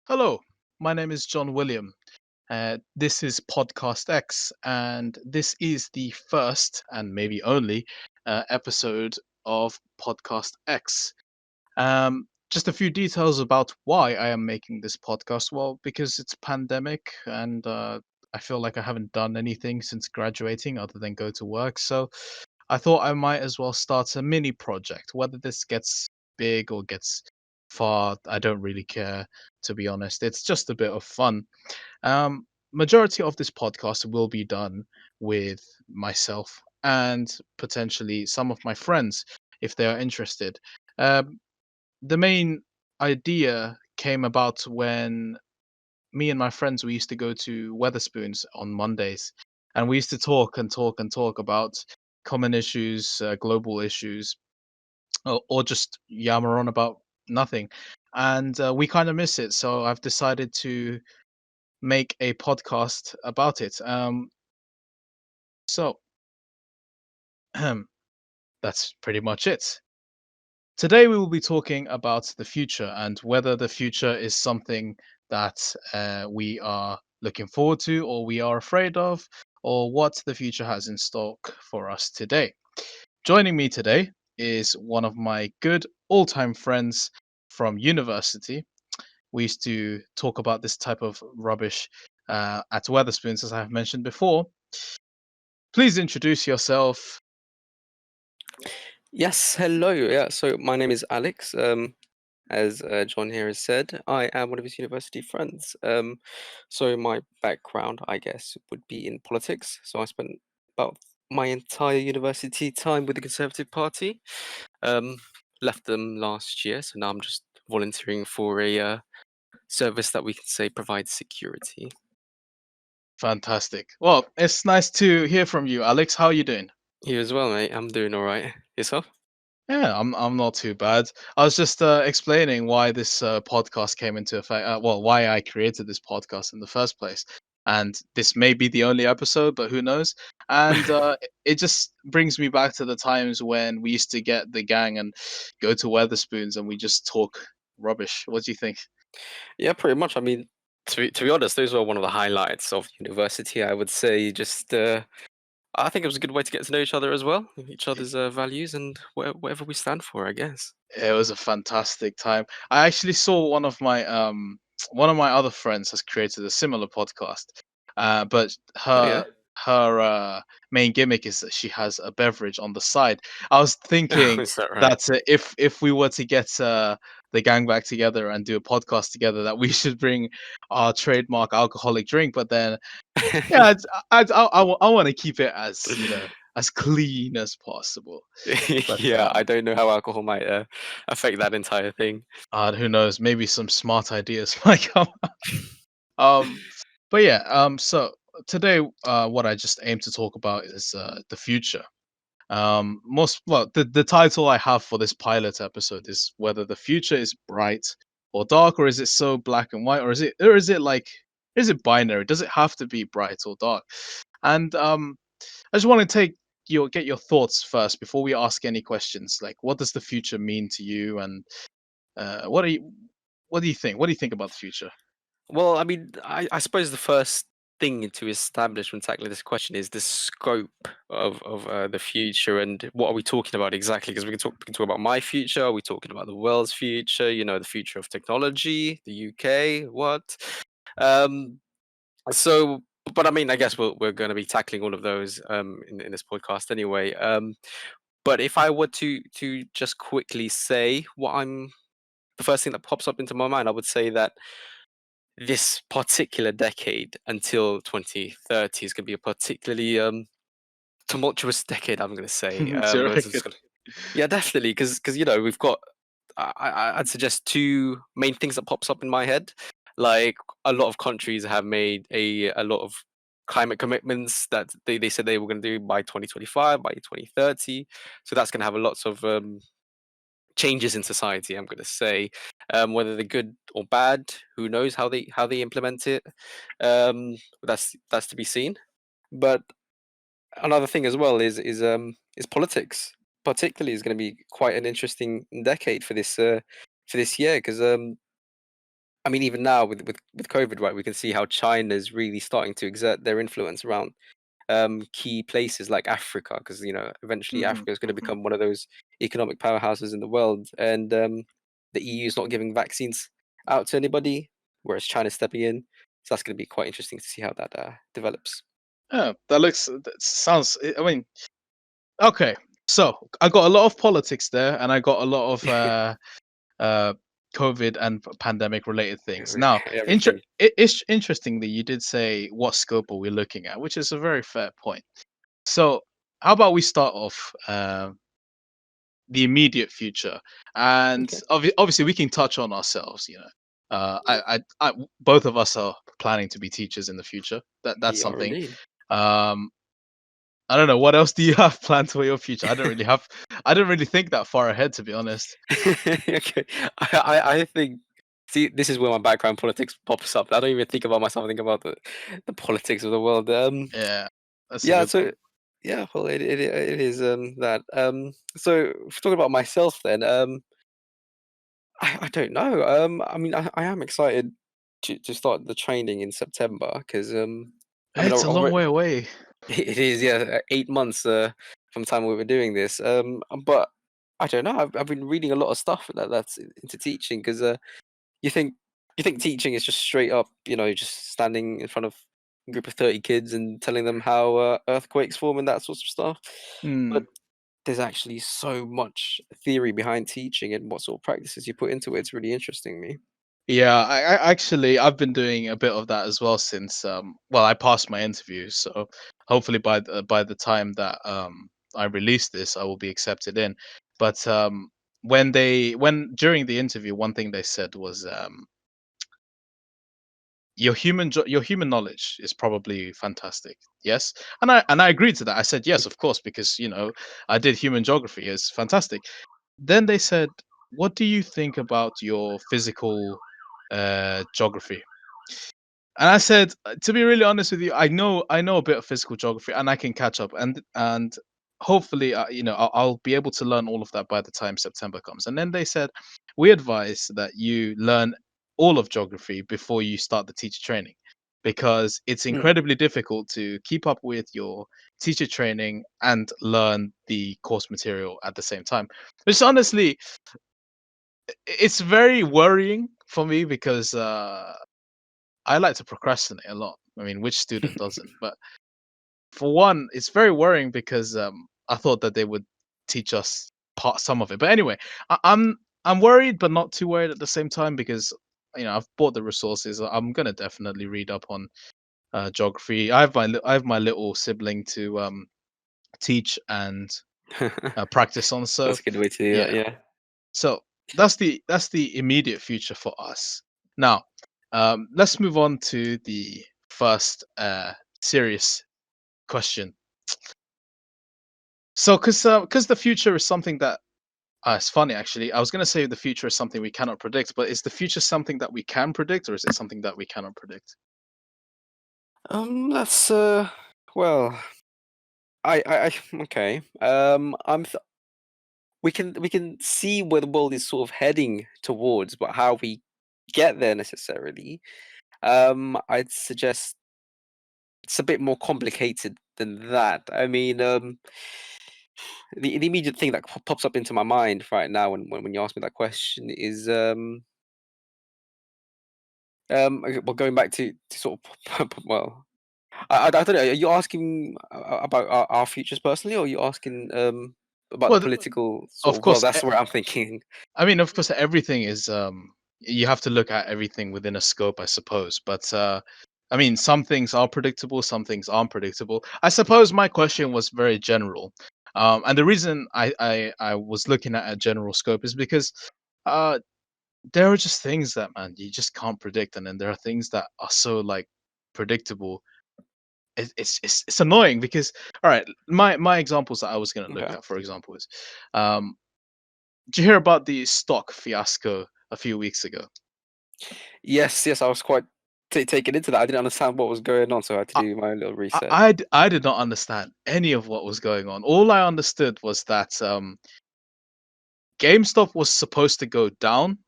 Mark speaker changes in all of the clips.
Speaker 1: Hello, my name is John William. This is Podcast X, and this is the first and maybe only episode of Podcast X. Just a few details about why I am making this podcast. Well, because it's pandemic, and I feel like I haven't done anything since graduating other than go to work. So I thought I might as well start a mini project. Whether this gets big or gets far, I don't really care, to be honest. It's just a bit of fun. Majority of this podcast will be done with myself and potentially some of my friends if they are interested. Um, the main idea came about when me and my friends we used to go to Weatherspoons on Mondays, and we used to talk and talk and talk about common issues, global issues, or just yammer on about nothing. And we kind of miss it, so I've decided to make a podcast about it. So that's pretty much it. Today we will be talking about the future and whether the future is something that we are looking forward to or we are afraid of, or what the future has in stock for us today. Joining me today is one of my good all-time friends from university. We used to talk about this type of rubbish at Weatherspoons, as I have mentioned before. Please introduce yourself.
Speaker 2: Yes, hello. Yeah, so my name is Alex. As John here has said, I am one of his university friends. So my background, I guess, would be in politics. So I spent about my entire university time with the Conservative Party. Um, Left them last year, so now I'm just volunteering for a service that we can say provides security.
Speaker 1: Fantastic. Well, it's nice to hear from you, Alex. How are you doing?
Speaker 2: You as well, mate. I'm doing all right. Yourself?
Speaker 1: Yeah, I'm not too bad. I was just explaining why this podcast came into effect. Well, why I created this podcast in the first place. And this may be the only episode, but who knows? And it just brings me back to the times when we used to get the gang and go to Weatherspoons and we just talk rubbish. What do you think?
Speaker 2: Yeah, pretty much. I mean, to be honest, those were one of the highlights of university. I would say just I think it was a good way to get to know each other as well, each other's values and whatever we stand for, I guess.
Speaker 1: It was a fantastic time. I actually saw one of my other friends has created a similar podcast. But
Speaker 2: Oh yeah.
Speaker 1: her main gimmick is that she has a beverage on the side. I was thinking
Speaker 2: Is that right?
Speaker 1: that if we were to get the gang back together and do a podcast together, that we should bring our trademark alcoholic drink. But then, yeah, I want to keep it as as clean as possible. But
Speaker 2: Yeah, I don't know how alcohol might affect that entire thing.
Speaker 1: who knows? Maybe some smart ideas might come. Um, but yeah. So today, what I just aim to talk about is the future. Most well, the title I have for this pilot episode is whether the future is bright or dark, or is it so black and white, or is it like is it binary? Does it have to be bright or dark? And I just want to get your thoughts first before we ask any questions. Like, what does the future mean to you, and what are you what do you think? What do you think about the future?
Speaker 2: Well, I mean, I suppose the first thing to establish when tackling this question is the scope of the future and what are we talking about exactly? Because we can talk about my future. Are we talking about the world's future? You know, the future of technology, the UK, what? Um, So, but I mean, I guess we're going to be tackling all of those in this podcast anyway. But if I were to just quickly say what I'm, the first thing that pops up into my mind, I would say that this particular decade until 2030 is going to be a particularly tumultuous decade. I'm going to say.
Speaker 1: Do you reckon?
Speaker 2: Yeah, definitely, because you know we've got. I'd suggest two main things that pops up in my head. Like a lot of countries have made a lot of climate commitments that they said they were going to do by 2025, by 2030. So that's going to have a lots of changes in society. I'm going to say whether they're good or bad. Who knows how they implement it? That's to be seen. But another thing as well is politics. Particularly is going to be quite an interesting decade for this year because I mean, even now with COVID, right, we can see how China's really starting to exert their influence around key places like Africa, because eventually
Speaker 1: Hmm.
Speaker 2: Africa is going to become one of those economic powerhouses in the world, and the EU is not giving vaccines out to anybody, whereas China's stepping in. So that's going to be quite interesting to see how that develops.
Speaker 1: Yeah, that sounds. I mean, okay. So I got a lot of politics there, and I got a lot of uh, COVID and pandemic related things. Now,
Speaker 2: Everything.
Speaker 1: it's interestingly, you did say what scope are we looking at, which is a very fair point. So, how about we start off the immediate future, and
Speaker 2: Okay.
Speaker 1: obviously we can touch on ourselves. Both of us are planning to be teachers in the future. That's
Speaker 2: You are
Speaker 1: something.
Speaker 2: indeed.
Speaker 1: Um, I don't know what else do you have planned for your future. I don't really think that far ahead, to be honest.
Speaker 2: Okay. I think. See, this is where my background politics pops up. I don't even think about myself. I think about the politics of the world.
Speaker 1: Yeah, that's a
Speaker 2: Yeah.
Speaker 1: good one.
Speaker 2: So, yeah. Well, it is that. So, if talking about myself, then I don't know. I mean, I am excited to start the training in September because I mean,
Speaker 1: It's a long way away.
Speaker 2: it is, yeah, 8 months from the time we were doing this. But I don't know. I've been reading a lot of stuff that's into teaching because you think you think teaching is just straight up, just standing in front of a group of 30 kids and telling them how earthquakes form and that sort of stuff. But
Speaker 1: Hmm.
Speaker 2: there's actually so much theory behind teaching and what sort of practices you put into it. It's really interesting me.
Speaker 1: Yeah, I actually I've been doing a bit of that as well since well I passed my interview, so hopefully by the time that I release this I will be accepted in. But when during the interview one thing they said was your human knowledge is probably fantastic. Yes, and I agreed to that. I said yes, of course, because I did human geography. It's fantastic. Then they said, "What do you think about your physical geography?" And I said, to be really honest with you, I know a bit of physical geography, and I can catch up, and hopefully, I'll be able to learn all of that by the time September comes. And then they said, we advise that you learn all of geography before you start the teacher training, because it's
Speaker 2: Mm,
Speaker 1: incredibly difficult to keep up with your teacher training and learn the course material at the same time. Which honestly, it's very worrying for me because I like to procrastinate a lot. I mean, which student doesn't? But for one, it's very worrying because I thought that they would teach us some of it. But anyway, I'm worried, but not too worried at the same time because I've bought the resources. I'm gonna definitely read up on geography. I have my little sibling to teach and practice on. So
Speaker 2: that's a good way to do that.
Speaker 1: yeah,
Speaker 2: Yeah.
Speaker 1: so that's the immediate future for us. Now, let's move on to the first serious question. So, because the future is something that it's funny actually. I was going to say the future is something we cannot predict, but is the future something that we can predict, or is it something that we cannot predict?
Speaker 2: That's well, okay. We can see where the world is sort of heading towards, but how we get there necessarily, I'd suggest it's a bit more complicated than that. I mean, the immediate thing that pops up into my mind right now when you ask me that question is okay, well, going back to sort of well, I don't know. Are you asking about our futures personally, or are you asking about the
Speaker 1: Well,
Speaker 2: political
Speaker 1: of
Speaker 2: sort of world?
Speaker 1: course,
Speaker 2: That's where I'm thinking.
Speaker 1: I mean, of course, everything is you have to look at everything within a scope, I suppose. But I mean, some things are predictable, some things aren't predictable. I suppose my question was very general. And the reason I was looking at a general scope is because uh there are just things that, man, you just can't predict, and then there are things that are so like predictable. It's annoying because all right, my examples that I was going to look
Speaker 2: Okay.
Speaker 1: at, for example, is um did you hear about the stock fiasco a few weeks ago?
Speaker 2: Yes, yes, I was quite taken into that. I didn't understand what was going on, so I had to
Speaker 1: I,
Speaker 2: do my little research.
Speaker 1: I did not understand any of what was going on. All I understood was that GameStop was supposed to go down,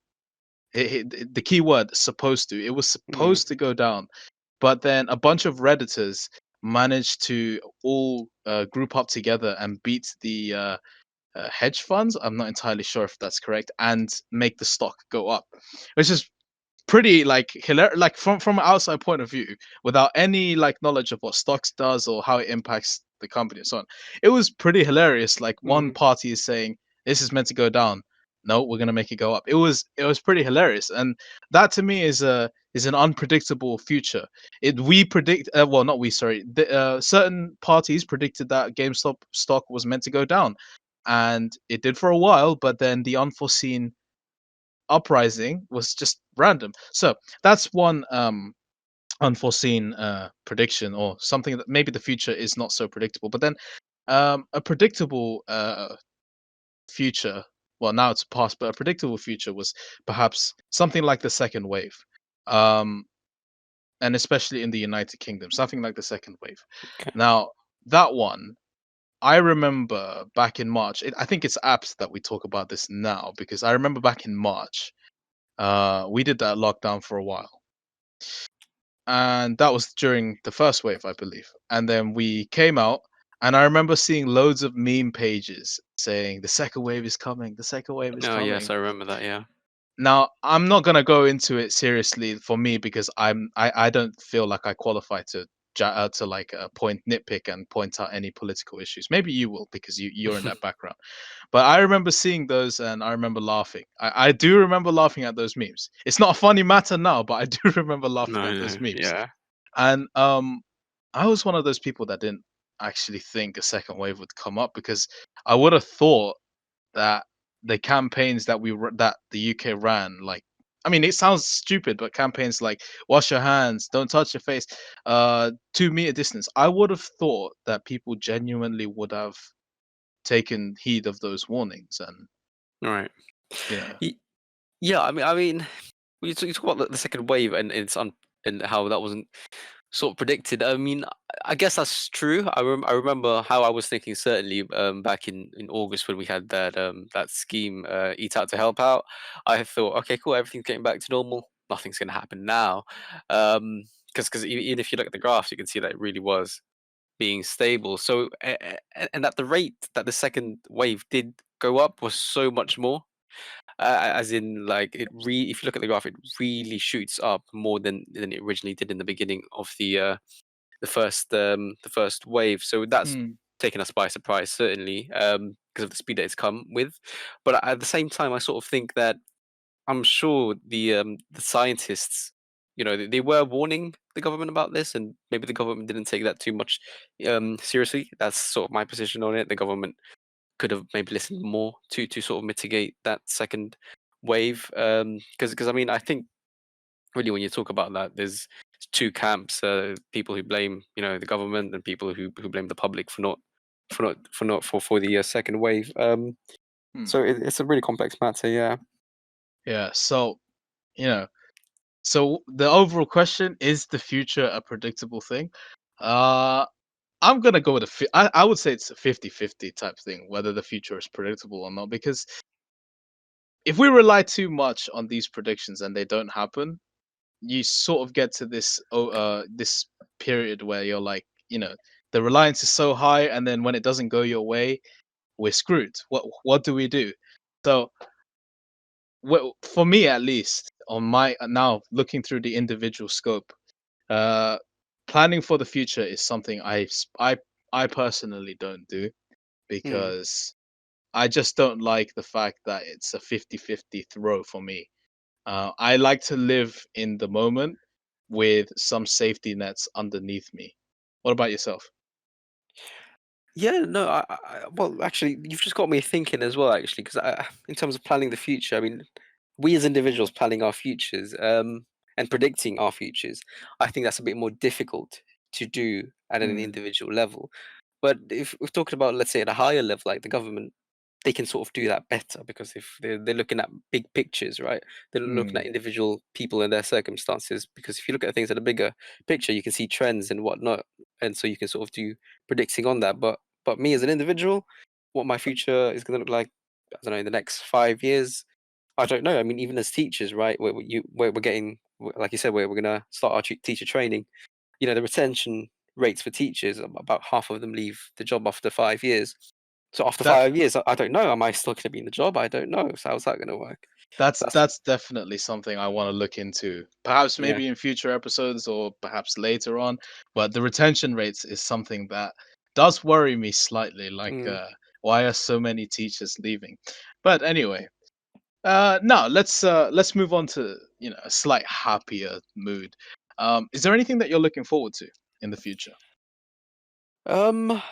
Speaker 1: The key word supposed to. It was
Speaker 2: Mm.
Speaker 1: supposed to go down, but then a bunch of redditors managed to all group up together and beat the hedge funds. I'm not entirely sure if that's correct, and make the stock go up, which is pretty like hilarious. Like from an outside point of view, without any like knowledge of what stocks does or how it impacts the company and so on, it was pretty hilarious. Like one
Speaker 2: Mm.
Speaker 1: party is saying this is meant to go down. No, we're gonna make it go up. It was pretty hilarious, and that to me is an unpredictable future. It we predict well not we sorry certain parties predicted that GameStop stock was meant to go down, and it did for a while, but then the unforeseen uprising was just random. So that's one unforeseen prediction, or something that maybe the future is not so predictable. But then a predictable future, well now it's past, but a predictable future was perhaps something like the second wave. Um, and especially in the United Kingdom, something like the second wave.
Speaker 2: Okay.
Speaker 1: Now that one, I remember back in March. I think it's apt that we talk about this now because I remember back in March, we did that lockdown for a while, and that was during the first wave, I believe. And then we came out, and I remember seeing loads of meme pages saying the second wave is coming, the second wave is
Speaker 2: Oh yes,
Speaker 1: coming.
Speaker 2: I remember that. Yeah.
Speaker 1: Now, I'm not gonna go into it seriously for me because I don't feel like I qualify to to like point nitpick and point out any political issues. Maybe you will because you're in that background. But I remember seeing those and I remember laughing. I do remember laughing at those memes. It's not a funny matter now, but I do remember laughing
Speaker 2: No,
Speaker 1: at those
Speaker 2: no.
Speaker 1: memes.
Speaker 2: Yeah.
Speaker 1: And I was one of those people that didn't actually think a second wave would come up because I would have thought that the campaigns that that the UK ran, like, I mean, it sounds stupid, but campaigns like wash your hands, don't touch your face, 2 meter distance. I would have thought that people genuinely would have taken heed of those warnings, and
Speaker 2: All right.
Speaker 1: you know,
Speaker 2: Y- Yeah. I mean, you talk about the second wave and and how that wasn't sort of predicted. I mean, I guess that's true. I remember how I was thinking certainly back in August when we had that scheme Eat Out to Help Out. I thought, okay, cool, everything's getting back to normal. Nothing's going to happen now. Because even if you look at the graphs, you can see that it really was being stable. So and at the rate that the second wave did go up was so much more. As in, like if you look at the graph, it really shoots up more than it originally did in the beginning of the first wave. So that's
Speaker 1: mm,
Speaker 2: taken us by surprise, certainly, because of the speed that it's come with. But at the same time, I sort of think that I'm sure the scientists, they were warning the government about this, and maybe the government didn't take that too much seriously. That's sort of my position on it. The government could have maybe listened more to sort of mitigate that second wave. Because I mean, I think really when you talk about that, there's two camps: people who blame the government, and people who blame the public for the second wave.
Speaker 1: mm.
Speaker 2: So it's a really complex matter. Yeah.
Speaker 1: Yeah. So you know, so the overall question is: the future a predictable thing? Uh, I'm gonna go with I would say it's a 50-50 type thing, whether the future is predictable or not. Because if we rely too much on these predictions and they don't happen, you sort of get to this period where you're like, the reliance is so high, and then when it doesn't go your way, we're screwed. What do we do? So, well, for me at least, on my now looking through the individual scope, uh, planning for the future is something I personally don't do
Speaker 2: Mm.
Speaker 1: because I just don't like the fact that it's a 50-50 throw for me. I like to live in the moment with some safety nets underneath me. What about yourself?
Speaker 2: Yeah, no, well, actually, you've just got me thinking as well, actually, because in terms of planning the future, I mean, we as individuals planning our futures, and predicting our futures, I think that's a bit more difficult to do at an
Speaker 1: Mm,
Speaker 2: individual level. But if we're talking about, let's say, at a higher level, like the government, they can sort of do that better because if they're looking at big pictures, right? They're looking
Speaker 1: mm,
Speaker 2: at individual people and their circumstances. Because if you look at things at a bigger picture, you can see trends and whatnot, and so you can sort of do predicting on that. But me as an individual, what my future is going to look like, I don't know, in the next 5 years, I don't know. I mean, even as teachers, right? We're getting, like you said, we're gonna start our teacher training. The retention rates for teachers, about half of them leave the job after 5 years. So after
Speaker 1: That
Speaker 2: 5 years, I don't know. Am I still going to be in the job? I don't know. So how's that going to work?
Speaker 1: that's
Speaker 2: That's
Speaker 1: that's definitely something I want to look into. Perhaps
Speaker 2: yeah.
Speaker 1: maybe in future episodes or perhaps later on. But the retention rates is something that does worry me slightly. Like,
Speaker 2: Mm.
Speaker 1: why are so many teachers leaving? But anyway, now let's move on to a slight happier mood. Is there anything that you're looking forward to in the future?
Speaker 2: Um.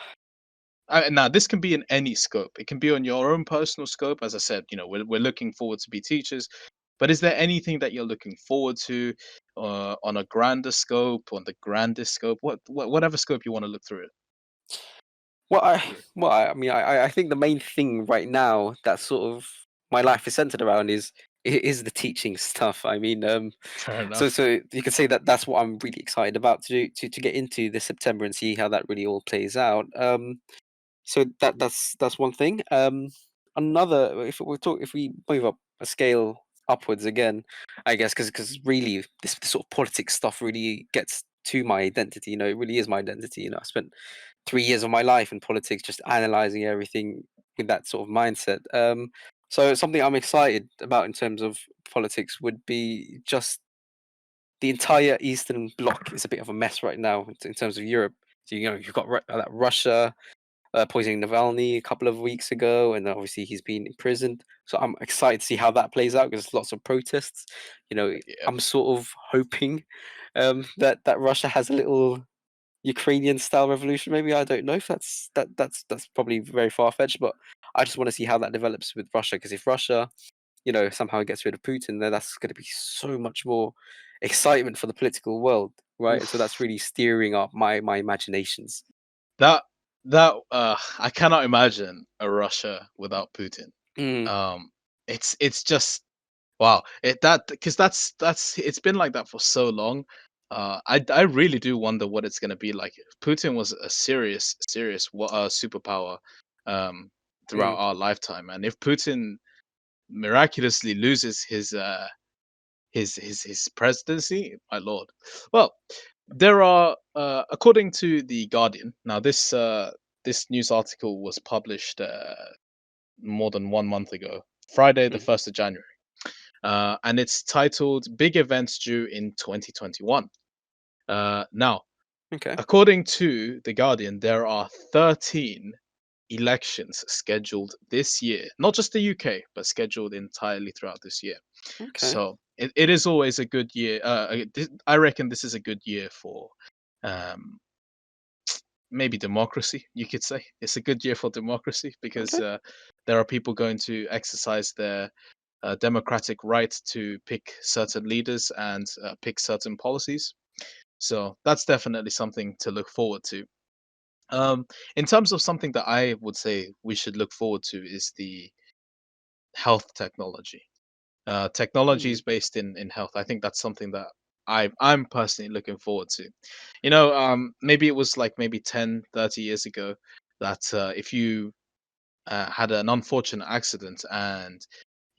Speaker 1: Now, this can be in any scope. It can be on your own personal scope. As I said, we're looking forward to be teachers. But is there anything that you're looking forward to on a grander scope, on the grandest scope, whatever scope you want to look through it?
Speaker 2: Well, I mean, I think the main thing right now that sort of my life is centered around is the teaching stuff. I mean,
Speaker 1: Fair enough.
Speaker 2: so you could say that that's what I'm really excited about to get into this September and see how that really all plays out. So that's one thing. Another, if we move up a scale upwards again, I guess, because really this sort of politics stuff really gets to my identity. It really is my identity. I spent 3 years of my life in politics, just analyzing everything with that sort of mindset. So something I'm excited about in terms of politics would be just the entire Eastern Bloc is a bit of a mess right now in terms of Europe. So you've got that Russia poisoning Navalny a couple of weeks ago, and obviously he's been imprisoned. So I'm excited to see how that plays out because there's lots of protests.
Speaker 1: Yep.
Speaker 2: I'm sort of hoping that Russia has a little Ukrainian style revolution. Maybe I don't know if that's probably very far fetched, but I just want to see how that develops with Russia because if Russia, somehow gets rid of Putin, then that's going to be so much more excitement for the political world, right? And so that's
Speaker 1: Oof.
Speaker 2: really steering up my imaginations.
Speaker 1: That I cannot imagine a Russia without Putin.
Speaker 2: Mm,
Speaker 1: Um, it's just wow. Because that's it's been like that for so long. I really do wonder what it's gonna be like. Putin was a serious superpower um throughout
Speaker 2: mm,
Speaker 1: our lifetime, and if Putin miraculously loses his presidency, my lord. Well, there are according to the Guardian. Now, this news article was published more than 1 month ago, Friday, the
Speaker 2: mm.
Speaker 1: 1st of January, and it's titled "Big Events Due in 2021." Now,
Speaker 2: Okay.
Speaker 1: according to the Guardian, there are 13 elections scheduled this year, not just the UK, but scheduled entirely throughout this year.
Speaker 2: Okay.
Speaker 1: So it is always a good year. I reckon this is a good year for um, maybe democracy. You could say it's a good year for democracy because
Speaker 2: Okay.
Speaker 1: there are people going to exercise their democratic right to pick certain leaders and pick certain policies. So that's definitely something to look forward to. Um, in terms of something that I would say we should look forward to is the health technology.
Speaker 2: Mm,
Speaker 1: Technologies based in health. I think that's something that I'm personally looking forward to. Maybe it was like maybe 10, 30 years ago that if you had an unfortunate accident and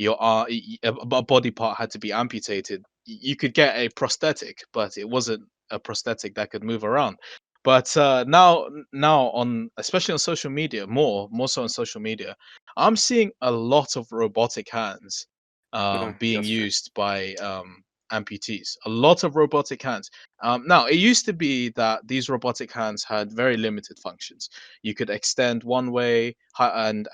Speaker 1: a body part had to be amputated, you could get a prosthetic, but it wasn't a prosthetic that could move around. But now on especially on social media, more so on social media, I'm seeing a lot of robotic hands
Speaker 2: no,
Speaker 1: being
Speaker 2: that's true.
Speaker 1: used by amputees. A lot of robotic hands. Now, it used to be that these robotic hands had very limited functions. You could extend one way and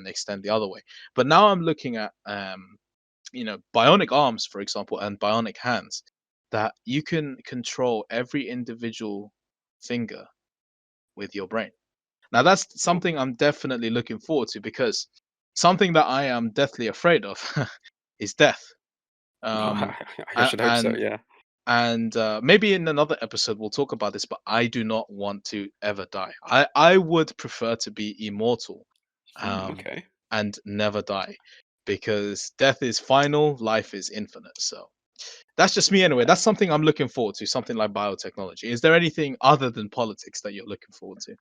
Speaker 1: extend the other way. But now I'm looking at bionic arms, for example, and bionic hands that you can control every individual finger with your brain. Now that's
Speaker 2: Oh,
Speaker 1: something I'm definitely looking forward to because something that I am deathly afraid of is death. Um,
Speaker 2: I should hope so.
Speaker 1: and
Speaker 2: Yeah.
Speaker 1: maybe in another episode we'll talk about this, but I do not want to ever die. I would prefer to be immortal, um,
Speaker 2: Okay.
Speaker 1: and never die, because death is final, life is infinite. So that's just me anyway. That's something I'm looking forward to. Something like biotechnology. Is there anything other than politics that you're looking forward to?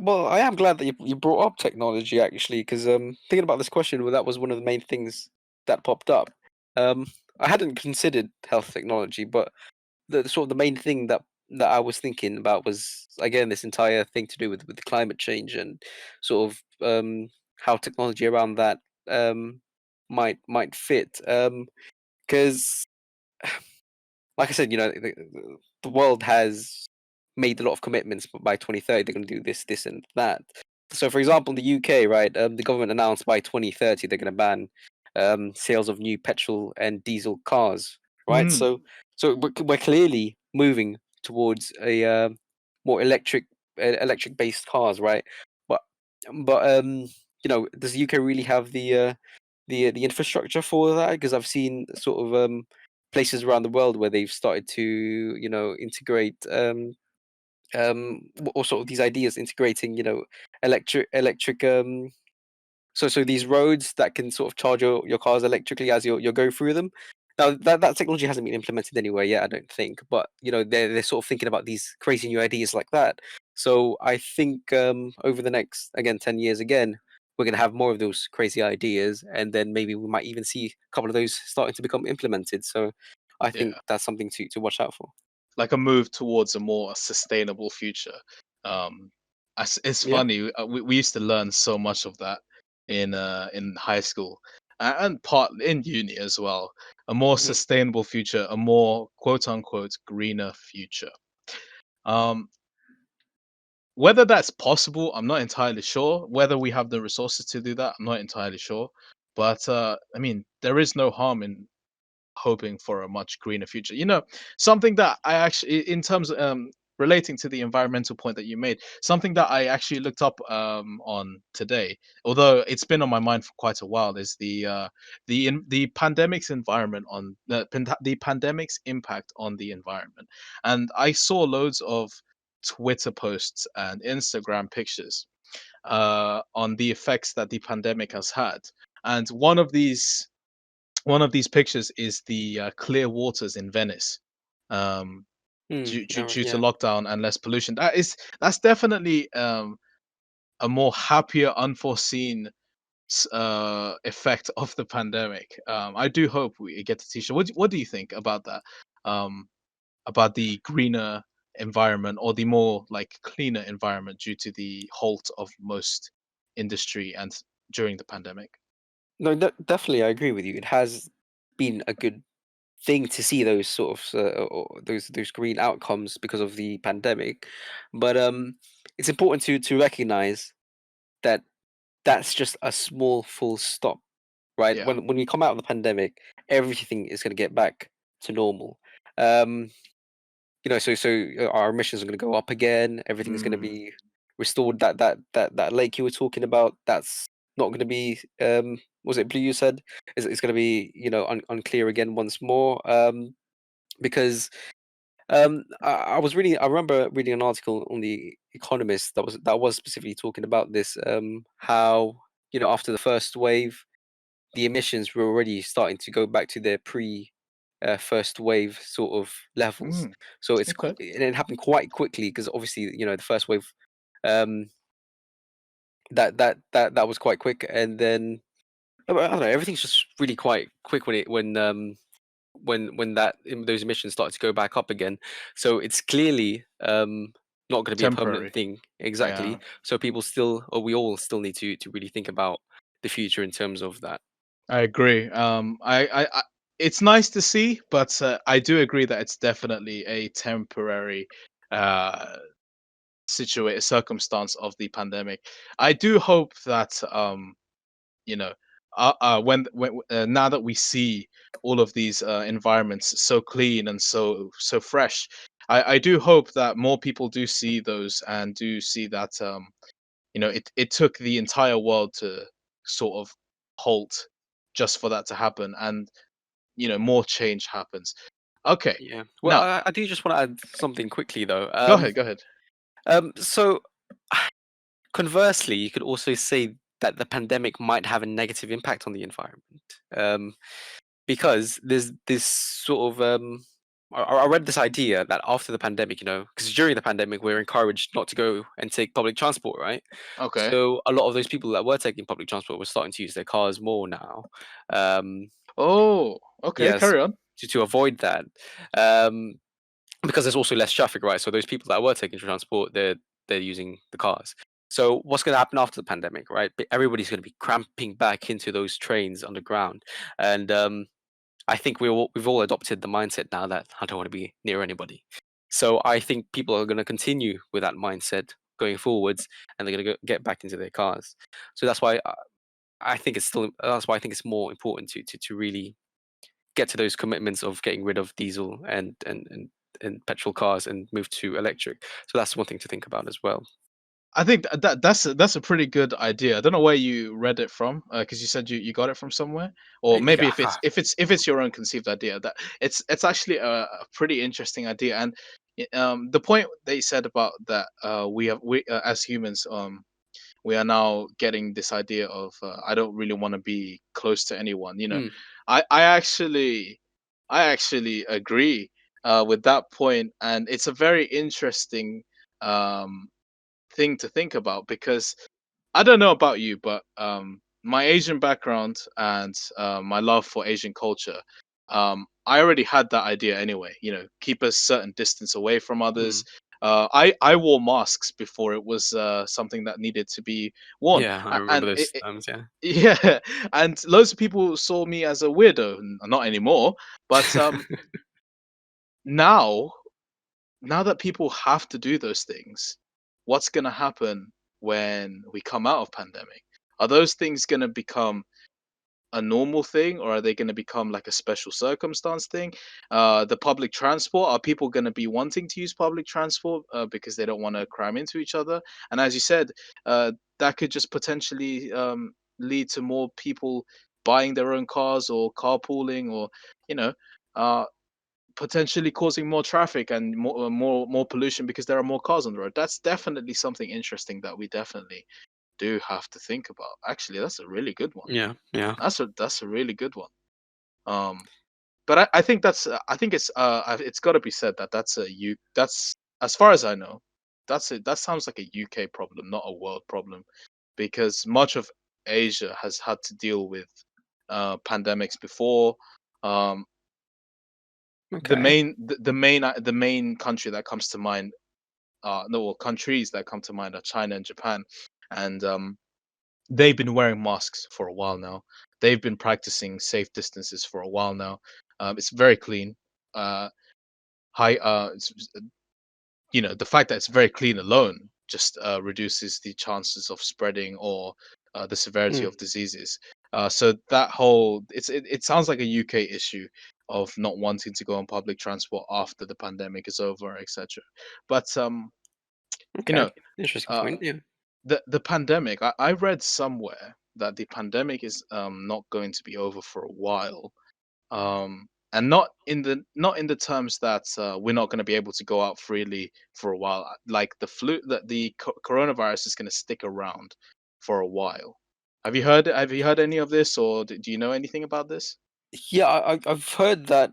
Speaker 2: Well, I am glad that you brought up technology actually, because thinking about this question, well, that was one of the main things that popped up. Um, I hadn't considered health technology, but the sort of the main thing that I was thinking about was again this entire thing to do with climate change and sort of how technology around that um, might fit. Because like I said, the world has made a lot of commitments. But by 2030, they're going to do this, this, and that. So, for example, in the UK, right, the government announced by 2030 they're going to ban sales of new petrol and diesel cars. Right,
Speaker 1: Mm,
Speaker 2: so we're clearly moving towards a more electric based cars, right? But but does the UK really have the infrastructure for that? Because I've seen sort of places around the world where they've started to integrate or sort of these ideas integrating electric so these roads that can sort of charge your cars electrically as you're going through them. Now that technology hasn't been implemented anywhere yet, I don't think. But they're sort of thinking about these crazy new ideas like that. So I think over the next again 10 years again, we're gonna have more of those crazy ideas, and then maybe we might even see a couple of those starting to become implemented. So I think
Speaker 1: yeah,
Speaker 2: that's something to watch out for.
Speaker 1: like a move towards a more sustainable future. Um, it's
Speaker 2: Yeah.
Speaker 1: funny. We used to learn so much of that in high school and part in uni as well. A more
Speaker 2: Mhm.
Speaker 1: sustainable future, a more quote unquote greener future. Um, Whether that's possible, I'm not entirely sure. Whether we have the resources to do that, I'm not entirely sure. But I mean, there is no harm in hoping for a much greener future. Something that I actually, in terms of relating to the environmental point that you made, something that I actually looked up on today, although it's been on my mind for quite a while, is the pandemic's environment on the pandemic's impact on the environment, and I saw loads of Twitter posts and Instagram pictures on the effects that the pandemic has had, and one of these pictures is the clear waters in Venice, um, due to
Speaker 2: Yeah.
Speaker 1: lockdown and less pollution. That's definitely a more happier, unforeseen effect of the pandemic. I do hope we get to teach. What do you think about that? Um, about the greener environment or the more like cleaner environment due to the halt of most industry and during the pandemic?
Speaker 2: No, definitely, I agree with you. It has been a good thing to see those sort of or those green outcomes because of the pandemic, but it's important to recognize that that's just a small full stop, right?
Speaker 1: Yeah.
Speaker 2: When we come out of the pandemic, everything is going to get back to normal. Um, our emissions are going to go up again. Everything's going to
Speaker 1: Mm,
Speaker 2: be restored. That lake you were talking about, that's not going to be. Was it blue? You said it's going to be unclear again once more. Because I remember reading an article on the Economist that was specifically talking about this. How after the first wave, the emissions were already starting to go back to their pre first wave sort of levels.
Speaker 1: mm,
Speaker 2: So
Speaker 1: okay.
Speaker 2: and it happened quite quickly because obviously the first wave um, that was quite quick, and then I don't know, everything's just really quite quick when those emissions start to go back up again. So it's clearly not going to be a permanent
Speaker 1: Temporary.
Speaker 2: thing
Speaker 1: Yeah.
Speaker 2: exactly. So people still, or we all still need to really think about the future in terms of that.
Speaker 1: I agree. It's nice to see, but I do agree that it's definitely a temporary uh, circumstance of the pandemic. I do hope that you know, when now that we see all of these environments so clean and so fresh, I do hope that more people do see those and do see that it took the entire world to sort of halt just for that to happen, and more change happens. Okay,
Speaker 2: Yeah. Well,
Speaker 1: now
Speaker 2: I do just want to add something quickly though.
Speaker 1: go ahead, go ahead.
Speaker 2: So conversely, you could also say that the pandemic might have a negative impact on the environment. Um, because there's this sort of I read this idea that after the pandemic, because during the pandemic we're encouraged not to go and take public transport, right?
Speaker 1: Okay.
Speaker 2: So a lot of those people that were taking public transport were starting to use their cars more now. Um,
Speaker 1: Oh, okay.
Speaker 2: yes,
Speaker 1: Carry on.
Speaker 2: to avoid that, um, because there's also less traffic, right? So those people that were taking transport, they're using the cars. So what's going to happen after the pandemic, right? Everybody's going to be cramping back into those trains underground, and I think we've all adopted the mindset now that I don't want to be near anybody. So I think people are going to continue with that mindset going forwards, and they're going to get back into their cars. So that's why I think it's still. That's why I think it's more important to really get to those commitments of getting rid of diesel and petrol cars and move to electric. So that's one thing to think about as well.
Speaker 1: I think that's a pretty good idea. I don't know where you read it from, because you said you got it from somewhere, or maybe
Speaker 2: Yeah,
Speaker 1: if it's your own conceived idea. That it's actually a pretty interesting idea, and the point that you said about that, we as humans, we are now getting this idea of, I don't really want to be close to anyone.
Speaker 2: mm,
Speaker 1: I actually agree with that point, and it's a very interesting um thing to think about, because I don't know about you, but my Asian background and my love for Asian culture, I already had that idea anyway. Keep a certain distance away from others.
Speaker 2: mm.
Speaker 1: I wore masks before it was something that needed to be worn,
Speaker 2: Yeah, I remember
Speaker 1: and
Speaker 2: those times. Yeah.
Speaker 1: yeah, and loads of people saw me as a weirdo. Not anymore, but now now that people have to do those things, what's going to happen when we come out of pandemic? Are those things going to become a normal thing, or are they going to become like a special circumstance thing? The public transport, are people going to be wanting to use public transport because they don't want to cram into each other? And as you said, that could just potentially lead to more people buying their own cars or carpooling, or you know uh, potentially causing more traffic and more pollution because there are more cars on the road. That's definitely something interesting that we definitely do have to think about. Actually, that's a really good one.
Speaker 2: Yeah, yeah.
Speaker 1: That's a really good one. Um, but I think I think it's got to be said that that's, as far as I know, that sounds like a UK problem, not a world problem, because much of Asia has had to deal with pandemics before. Um,
Speaker 2: Okay.
Speaker 1: the main country that comes to mind, no, well, countries that come to mind are China and Japan, and they've been wearing masks for a while now. They've been practicing safe distances for a while now. It's very clean. Uh, high. The fact that it's very clean alone just reduces the chances of spreading, or the severity
Speaker 2: Mm,
Speaker 1: of diseases. So that whole it sounds like a UK issue of not wanting to go on public transport after the pandemic is over, etc. But you
Speaker 2: okay.
Speaker 1: know,
Speaker 2: Interesting
Speaker 1: uh,
Speaker 2: point. Yeah.
Speaker 1: the pandemic. I read somewhere that the pandemic is not going to be over for a while, and not in the terms that we're not going to be able to go out freely for a while. Like that the coronavirus is going to stick around for a while. Have you heard any of this, or do you know anything about this?
Speaker 2: Yeah, I've heard that.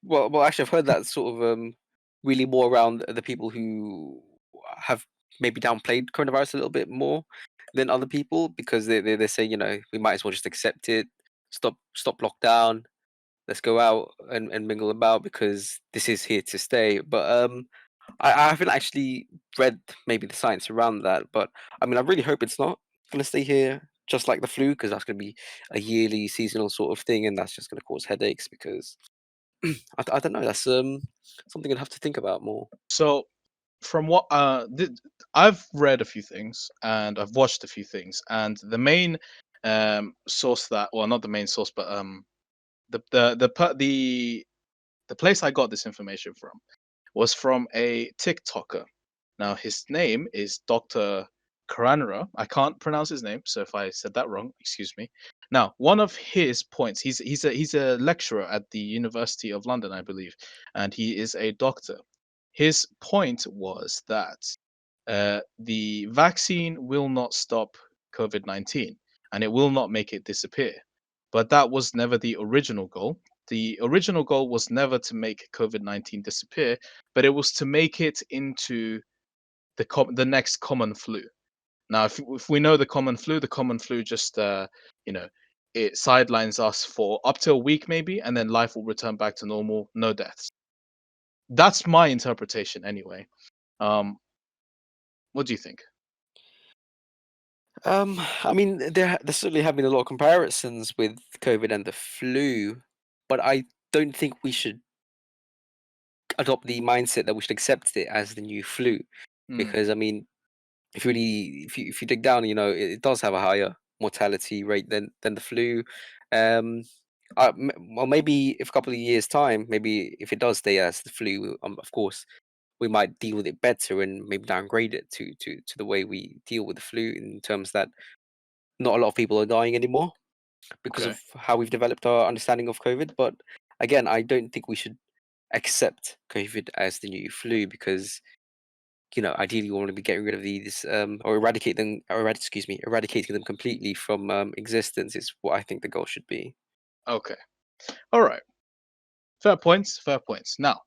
Speaker 2: Well, actually, I've heard that sort of really more around the people who have maybe downplayed coronavirus a little bit more than other people because they say we might as well just accept it, stop lockdown, let's go out and mingle about because this is here to stay. But I haven't actually read maybe the science around that, but I mean, I really hope it's not going to stay here just like the flu, because that's going to be a yearly seasonal sort of thing, and that's just going to cause headaches. Because I don't know, that's something I'd have to think about more.
Speaker 1: So, from what I've read a few things and I've watched a few things, and the main source that, well, not the main source, but the place I got this information from was from a TikToker. Now, his name is Dr. Karanara. I can't pronounce his name, so if I said that wrong, excuse me. Now, one of his points, he's a lecturer at the University of London, I believe, and he is a doctor. His point was that the vaccine will not stop COVID-19, and it will not make it disappear. But that was never the original goal. the original goal was never to make COVID-19 disappear, but it was to make it into the next common flu. Now, if we know the common flu just you know it sidelines us for up to a week maybe, and then life will return back to normal, no deaths. That's my interpretation anyway. Um, what do you think?
Speaker 2: I mean, there certainly have been a lot of comparisons with COVID and the flu, but I don't think we should adopt the mindset that we should accept it as the new flu,
Speaker 1: Hmm.
Speaker 2: because I mean, if you dig down, it does have a higher mortality rate than the flu. Um, well, maybe if a couple of years time, maybe if it does stay as the flu, of course, we might deal with it better and maybe downgrade it to the way we deal with the flu in terms that not a lot of people are dying anymore because
Speaker 1: Okay.
Speaker 2: of how we've developed our understanding of COVID. But again, I don't think we should accept COVID as the new flu because ideally we want to be getting rid of these or eradicate them or excuse me, eradicating them completely from existence is what I think the goal should be.
Speaker 1: Okay. All right. Fair points. Fair points. Now,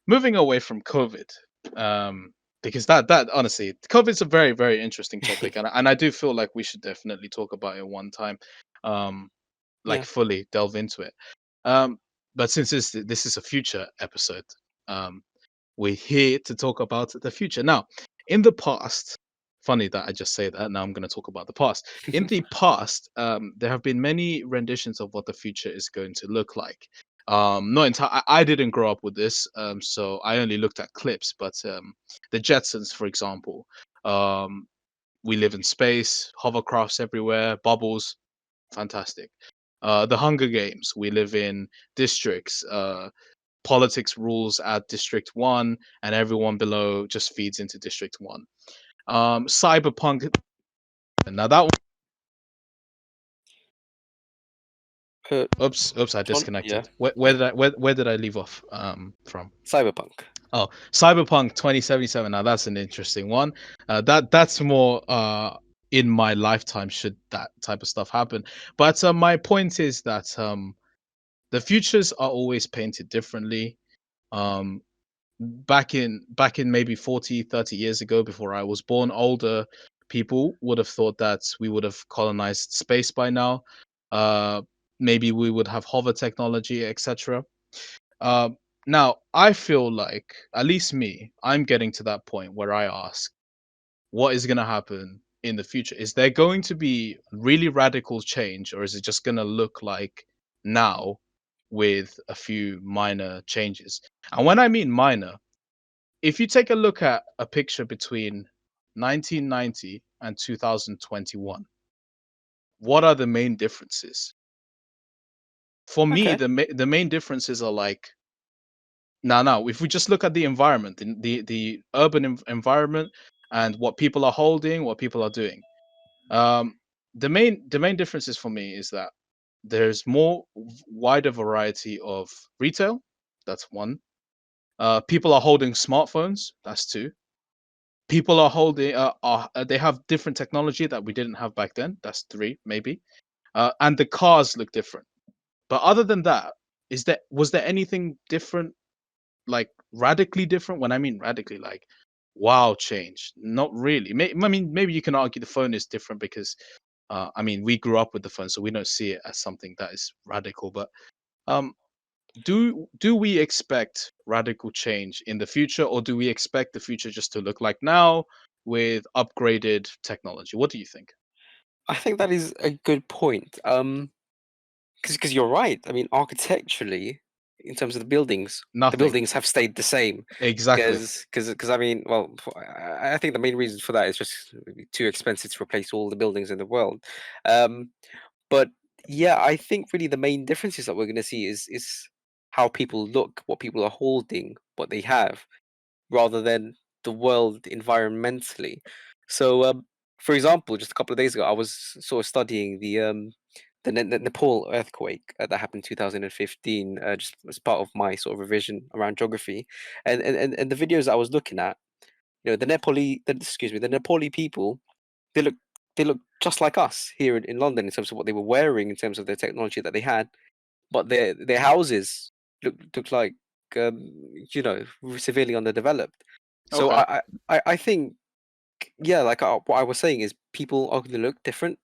Speaker 1: moving away from COVID, because that honestly, COVID's a very very interesting topic, and I do feel like we should definitely talk about it one time, um, like
Speaker 2: Yeah.
Speaker 1: fully delve into it. Um, but since this is a future episode, um, we're here to talk about the future. Now, in the past, funny that I just say that. Now I'm going to talk about the past. In the past, there have been many renditions of what the future is going to look like. Not entire. I didn't grow up with this, so I only looked at clips. But the Jetsons, for example, um, we live in space, hovercrafts everywhere, bubbles, fantastic. The Hunger Games, we live in districts. Politics rules at District 1, and everyone below just feeds into District 1. Cyberpunk. Now that one.
Speaker 2: uh,
Speaker 1: Oops, I
Speaker 2: John, yeah,
Speaker 1: disconnected. Where
Speaker 2: yeah,
Speaker 1: did I leave off from?
Speaker 2: cyberpunk.
Speaker 1: Oh, Cyberpunk 2077. Now that's an interesting one. That's more in my lifetime should that type of stuff happen. But my point is that the futures are always painted differently. Um, back in maybe 40, 30 years ago, before I was born, older people would have thought that we would have colonized space by now. uh Maybe we would have hover technology, etc. Now I feel like, at least me, I'm getting to that point where I ask, what is going to happen in the future? Is there going to be really radical change, or is it just going to look like now with a few minor changes? And when I mean minor, if you take a look at a picture between 1990 and 2021, what are the main differences? For me,
Speaker 2: Okay.
Speaker 1: the main differences are like, now if we just look at the environment, the urban environment, and what people are holding, what people are doing, um, the main differences for me is that there's more wider variety of retail. That's one. People are holding smartphones. That's two. People are holding they have different technology that we didn't have back then. That's three, maybe. And the cars look different. But other than that, was there anything different, like radically different? When I mean radically, like wow, change? Not really. I mean, maybe you can argue the phone is different because I mean, we grew up with the phone, so we don't see it as something that is radical. But um, do we expect radical change in the future, or do we expect the future just to look like now with upgraded technology? What do you think?
Speaker 2: I think that is a good point. Because you're right. I mean, architecturally, in terms of the
Speaker 1: Nothing.
Speaker 2: buildings have stayed the same.
Speaker 1: Exactly.
Speaker 2: Because I mean, well, I think the main reason for that is just it'd be too expensive to replace all the buildings in the world. Um, but yeah, I think really the main differences that we're going to see is how people look, what people are holding, what they have, rather than the world environmentally. So, for example, just a couple of days ago, I was sort of studying the Nepal earthquake that happened in 2015, just as part of my sort of revision around geography, and the videos I was looking at, the Nepali people, they look they look just like us here in London in terms of what they were wearing, in terms of the technology that they had. but their houses look like um, you know, severely underdeveloped. So
Speaker 1: Okay.
Speaker 2: I think, yeah, like what I was saying is people are going to look different,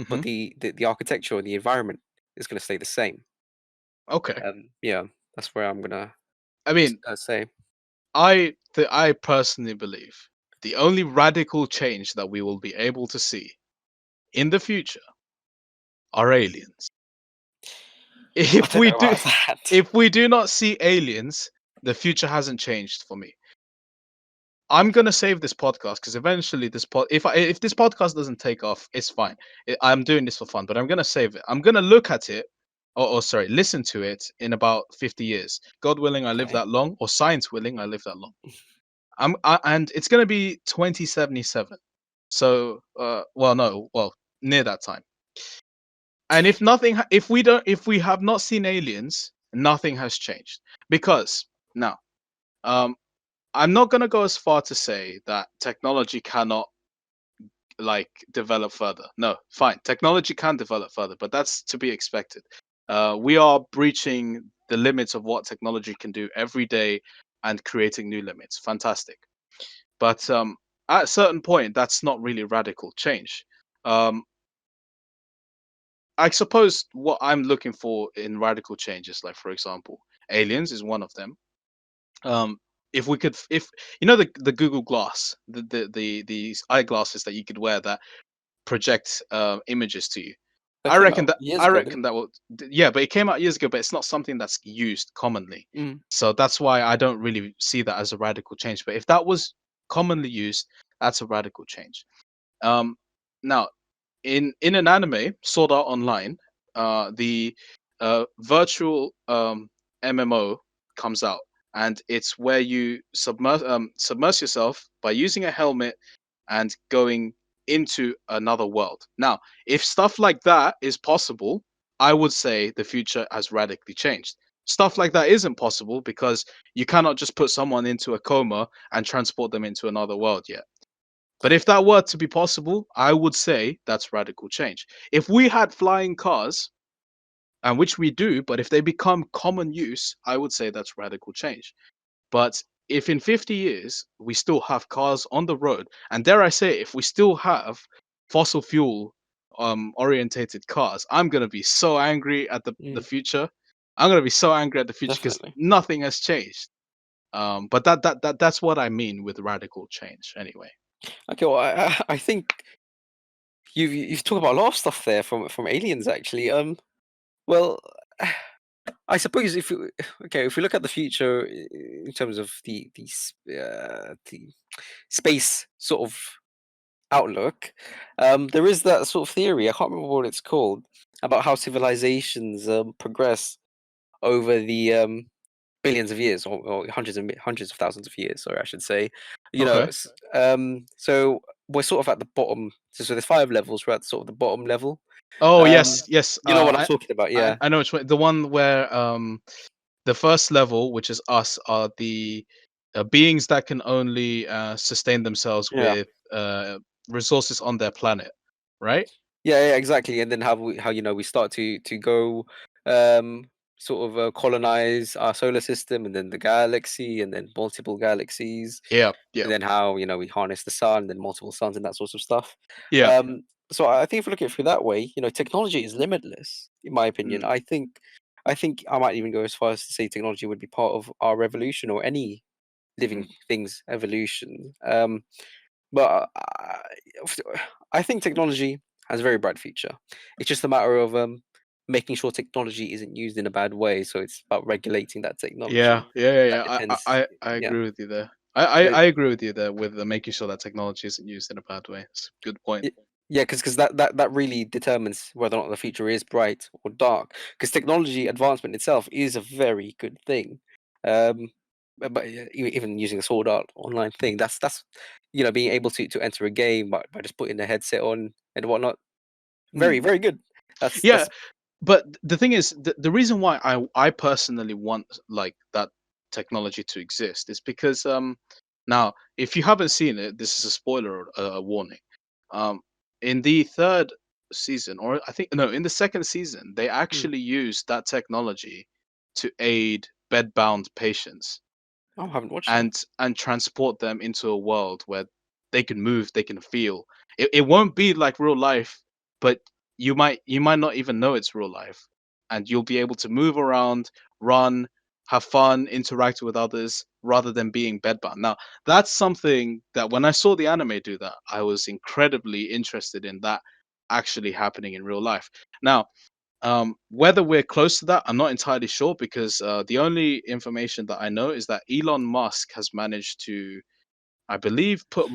Speaker 2: but
Speaker 1: Hmm.
Speaker 2: the architecture and the environment is going to stay the same.
Speaker 1: Okay.
Speaker 2: Yeah, that's where I'm gonna
Speaker 1: I mean,
Speaker 2: say.
Speaker 1: I personally believe the only radical change that we will be able to see in the future are aliens.
Speaker 2: I
Speaker 1: If
Speaker 2: don't
Speaker 1: we
Speaker 2: know
Speaker 1: do,
Speaker 2: about that.
Speaker 1: if we do not see aliens, the future hasn't changed for me. I'm gonna save this podcast because eventually if this podcast doesn't take off, it's fine. I'm doing this for fun, but I'm gonna save it. I'm gonna look at it, or sorry, listen to it in about 50 years. God willing, I live
Speaker 2: Okay.
Speaker 1: that long, or science willing, I live that long. And it's gonna be 2077. So, well, no, well, near that time. And if we have not seen aliens, nothing has changed because now, um, I'm not gonna go as far to say that technology cannot like develop further. No, fine, technology can develop further, but that's to be expected. We are breaching the limits of what technology can do every day and creating new limits. Fantastic, but at a certain point, that's not really radical change. Um, I suppose what I'm looking for in radical changes, like for example, aliens is one of them. Um, if we could, if you know the Google Glass, the these eyeglasses that you could wear that project images to you.
Speaker 2: That came out years
Speaker 1: I
Speaker 2: ago, didn't
Speaker 1: reckon that will yeah, but it came out years ago, but it's not something that's used commonly.
Speaker 2: it? Mm.
Speaker 1: So that's why I don't really see that as a radical change. But if that was commonly used, that's a radical change. Um, Now in an anime, Sword Art Online, the virtual MMO comes out, and it's where you submerge yourself by using a helmet and going into another world. Now, if stuff like that is possible, I would say the future has radically changed. Stuff like that isn't possible because you cannot just put someone into a coma and transport them into another world yet. But if that were to be possible, I would say that's radical change. If we had flying cars, and which we do, but if they become common use, I would say that's radical change. But if in 50 years we still have cars on the road, and dare I say, if we still have fossil fuel orientated cars, I'm gonna be so angry at the
Speaker 2: Mm.
Speaker 1: future. I'm gonna be so angry at the future because
Speaker 2: Definitely.
Speaker 1: nothing has changed. But that's what I mean with radical change, anyway.
Speaker 2: Okay, well, I think you've talked about a lot of stuff there from aliens actually. Well, I suppose if you okay, if we look at the future in terms of the space sort of outlook, there is that sort of theory. I can't remember what it's called about how civilizations progress over the billions of years, or hundreds of thousands of years. Sorry, I should say. You know,
Speaker 1: Okay.
Speaker 2: so we're sort of at the bottom. So there's 5 levels. We're at sort of the bottom level.
Speaker 1: Oh
Speaker 2: Um,
Speaker 1: yes, yes.
Speaker 2: you know what I'm talking about? Yeah.
Speaker 1: I know which one. The one where the first level, which is us, are the beings that can only sustain themselves
Speaker 2: Yeah.
Speaker 1: with resources on their planet, right?
Speaker 2: Yeah, yeah, exactly. And then how we start to go um sort of colonize our solar system and then the galaxy and then multiple galaxies,
Speaker 1: Yeah, yeah,
Speaker 2: and then how we harness the sun, then multiple suns and that sort of stuff.
Speaker 1: yeah.
Speaker 2: So I think if we look at it through that way, technology is limitless, in my opinion.
Speaker 1: Mm,
Speaker 2: I think I might even go as far as to say technology would be part of our revolution or any living
Speaker 1: mm.
Speaker 2: thing's evolution. But I think technology has a very bright future. It's just a matter of making sure technology isn't used in a bad way. So it's about regulating that
Speaker 1: Yeah,
Speaker 2: technology.
Speaker 1: yeah, yeah,
Speaker 2: That
Speaker 1: yeah.
Speaker 2: depends.
Speaker 1: I
Speaker 2: Yeah.
Speaker 1: agree with you there.
Speaker 2: So
Speaker 1: I agree with you there with making sure that technology isn't used in a bad way. It's a good point.
Speaker 2: Y- Yeah, because that really determines whether or not the future is bright or dark. Because technology advancement itself is a very good thing. Um, but yeah, even using a Sword Art Online thing, that's being able to enter a game by just putting the headset on and whatnot. Very
Speaker 1: Mm.
Speaker 2: very good. That's
Speaker 1: Yeah,
Speaker 2: that's
Speaker 1: but the thing is, the reason why I personally want like that technology to exist is because now if you haven't seen it, this is a spoiler, a warning. Um, in the third season, or I think no, in the second season, they
Speaker 2: Hmm.
Speaker 1: actually used that technology to aid bedbound patients
Speaker 2: Oh, I haven't watched that.
Speaker 1: and transport them into a world where they can move, they can feel. It won't be like real life, but you might not even know it's real life, and you'll be able to move around, run, have fun, interact with others rather than being bedbound. Now, that's something that when I saw the anime do that, I was incredibly interested in that actually happening in real life. Now, whether we're close to that, I'm not entirely sure because the only information that I know is that Elon Musk has managed to, I believe, put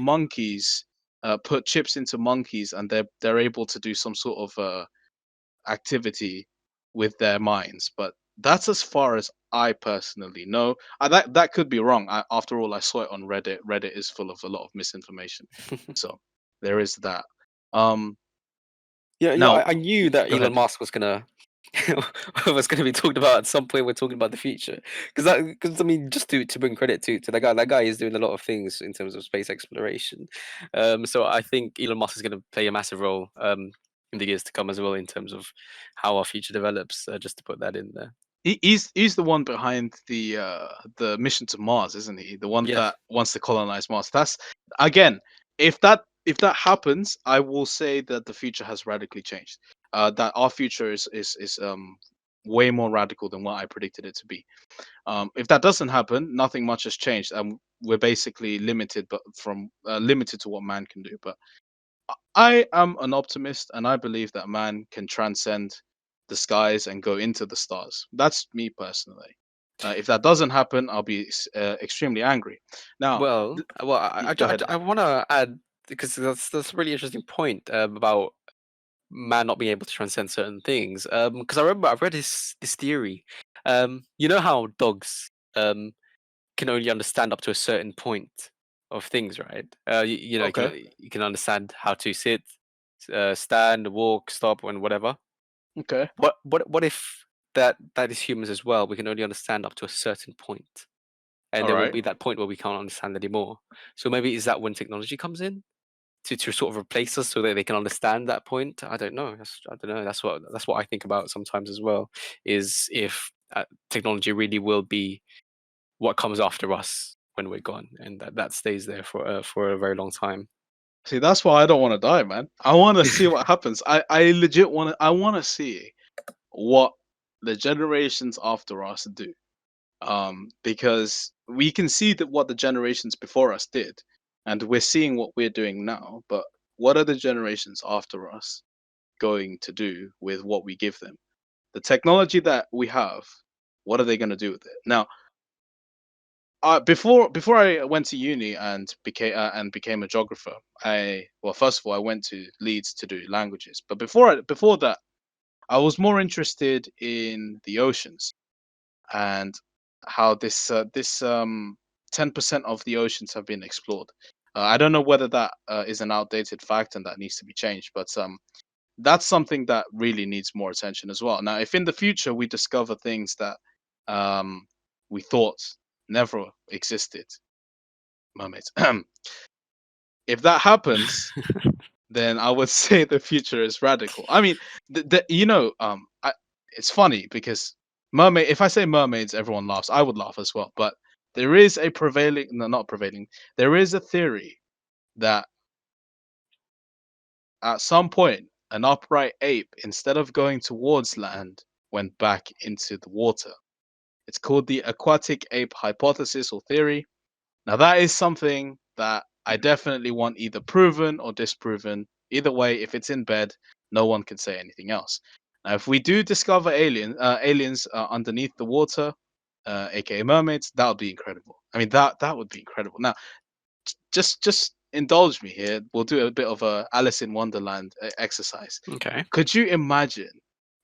Speaker 1: chips into monkeys, and they're able to do some sort of activity with their minds. But that's as far as I personally know. That could be wrong. After all, I saw it on Reddit. Reddit is full of a lot of misinformation, so there is that. Um,
Speaker 2: Yeah, yeah.
Speaker 1: now,
Speaker 2: I knew that
Speaker 1: go
Speaker 2: Elon
Speaker 1: ahead.
Speaker 2: Musk was gonna was gonna be talked about at some point. We're talking about the future because I mean, just to bring credit to that guy. That guy is doing a lot of things in terms of space exploration. So I think Elon Musk is gonna play a massive role in the years to come as well in terms of how our future develops. Just to put that in there.
Speaker 1: He's the one behind the mission to Mars, isn't he? The one
Speaker 2: Yes.
Speaker 1: that wants to colonize Mars. That's again, if that happens, I will say that the future has radically changed. That our future is way more radical than what I predicted it to be. If that doesn't happen, nothing much has changed, and we're basically limited, but from limited to what man can do. But I am an optimist, and I believe that man can transcend the skies and go into the stars. That's me personally. If that doesn't happen, I'll be extremely angry. Now,
Speaker 2: Well,
Speaker 1: go ahead.
Speaker 2: I want to add because that's a really interesting point about man not being able to transcend certain things. Because I remember I've read this theory. You know how dogs can only understand up to a certain point of things, right? You know,
Speaker 1: Okay.
Speaker 2: you can understand how to sit, stand, walk, stop, and whatever.
Speaker 1: Okay.
Speaker 2: What if that is humans as well? We can only understand up to a certain point, and
Speaker 1: All
Speaker 2: there will
Speaker 1: right.
Speaker 2: be that point where we can't understand anymore. So maybe is that when technology comes in? To sort of replace us so that they can understand that point. I don't know. I don't know. That's what I think about sometimes as well. Is if technology really will be what comes after us when we're gone, and that stays there for a very long time.
Speaker 1: See, that's why I don't want to die, man. I want to see what happens. I legit want to. I want to see what the generations after us do. Because we can see that what the generations before us did, and we're seeing what we're doing now. But what are the generations after us going to do with what we give them? The technology that we have, what are they going to do with it? Now, before I went to uni and became a geographer, first of all I went to Leeds to do languages. But before that, I was more interested in the oceans and how this 10% of the oceans have been explored. I don't know whether that is an outdated fact and that needs to be changed, but that's something that really needs more attention as well. Now, if in the future we discover things that um, we thought never existed, mermaids, if that happens, then I would say the future is radical. I mean, it's funny because mermaid. If I say mermaids, everyone laughs. I would laugh as well. But there is a prevailing, no, not prevailing. There is a theory that at some point, an upright ape, instead of going towards land, went back into the water. It's called the aquatic ape hypothesis or theory. Now, that is something that I definitely want either proven or disproven. Either way, if it's in bed, no one can say anything else. Now, if we do discover aliens underneath the water, aka mermaids, that would be incredible. I mean, that would be incredible. Now, just indulge me here. We'll do a bit of a Alice in Wonderland exercise.
Speaker 2: Okay.
Speaker 1: Could you imagine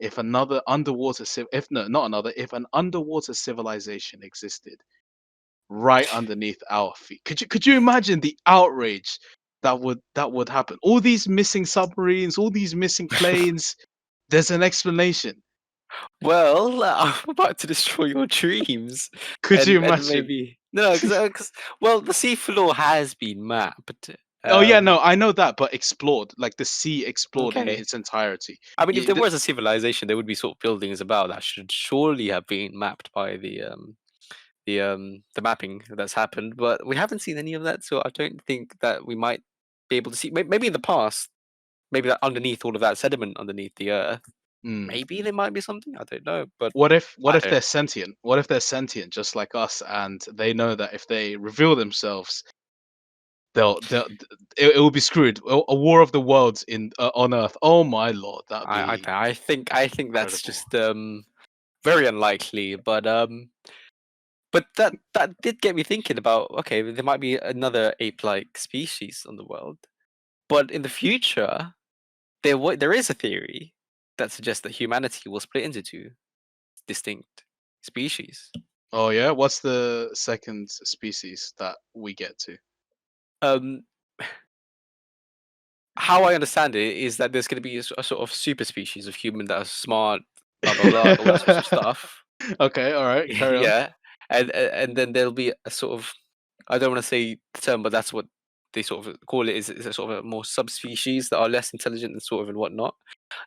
Speaker 1: if another underwater if no, not another, if an underwater civilization existed right underneath our feet? Could you imagine the outrage that would happen? All these missing submarines, all these missing planes. There's an explanation.
Speaker 2: Well, I'm about to destroy your dreams,
Speaker 1: Could you
Speaker 2: and
Speaker 1: imagine?
Speaker 2: maybe no, because well, the seafloor has been mapped,
Speaker 1: Oh yeah, no,
Speaker 2: Um,
Speaker 1: I know that, but explored, like the sea explored in
Speaker 2: okay.
Speaker 1: its entirety.
Speaker 2: I mean, if
Speaker 1: Y-
Speaker 2: there
Speaker 1: the-
Speaker 2: was a civilization, there would be sort of buildings about that should surely have been mapped by the mapping that's happened, but we haven't seen any of that, so I don't think that we might be able to see. Maybe in the past, maybe that underneath all of that sediment underneath the earth,
Speaker 1: mm.
Speaker 2: maybe there might be something. I don't know, but
Speaker 1: What
Speaker 2: I
Speaker 1: if
Speaker 2: don't.
Speaker 1: they're sentient? What if they're sentient just like us, and they know that if they reveal themselves, they'll it will be screwed. A war of the worlds in on Earth. Oh my lord, that would be
Speaker 2: I think that's
Speaker 1: incredible.
Speaker 2: just very unlikely, but that did get me thinking about okay, there might be another ape-like species on the world, but in the future there is a theory that suggests that humanity will split into two distinct species.
Speaker 1: Oh yeah, what's the second species that we get to?
Speaker 2: Um, how I understand it is that there's going to be a sort of super species of human that are smart, blah blah blah, all that sorts of stuff.
Speaker 1: Okay, all right, carry on.
Speaker 2: Yeah, and then there'll be a sort of I don't want to say the term, but that's what they sort of call it. Is a sort of a more subspecies that are less intelligent and sort of and whatnot.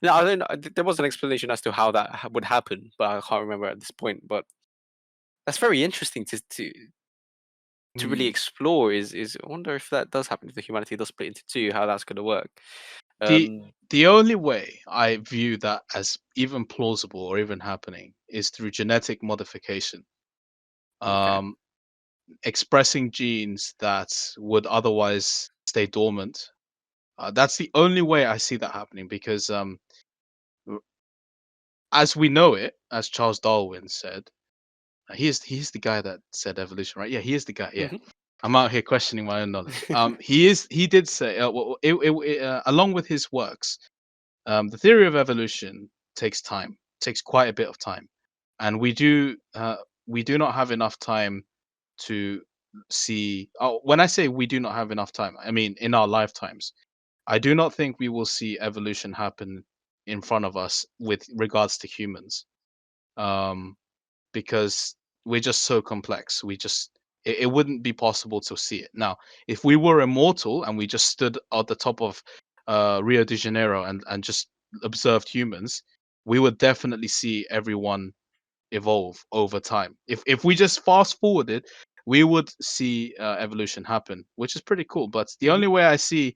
Speaker 2: Now I don't know. There was an explanation as to how that would happen, but I can't remember at this point. But that's very interesting to really
Speaker 1: Hmm.
Speaker 2: explore. Is I wonder if that does happen, if the humanity does split into two, how that's going to work.
Speaker 1: The
Speaker 2: Um,
Speaker 1: the only way I view that as even plausible or even happening is through genetic modification.
Speaker 2: okay.
Speaker 1: Um, expressing genes that would otherwise stay dormant. That's the only way I see that happening because, r- as we know it, as Charles Darwin said, he is the guy that said evolution, right? Yeah, he is the guy. Yeah,
Speaker 2: Hmm.
Speaker 1: I'm out here questioning my own knowledge. He did say, along with his works, the theory of evolution takes time, takes quite a bit of time, and we do not have enough time to see. Oh, when I say we do not have enough time, I mean in our lifetimes. I do not think we will see evolution happen in front of us with regards to humans, um, because we're just so complex. It wouldn't be possible to see it. Now, if we were immortal and we just stood at the top of Rio de Janeiro and just observed humans, we would definitely see everyone evolve over time. If we just fast forwarded, we would see evolution happen, which is pretty cool. But the
Speaker 2: Hmm.
Speaker 1: only way I see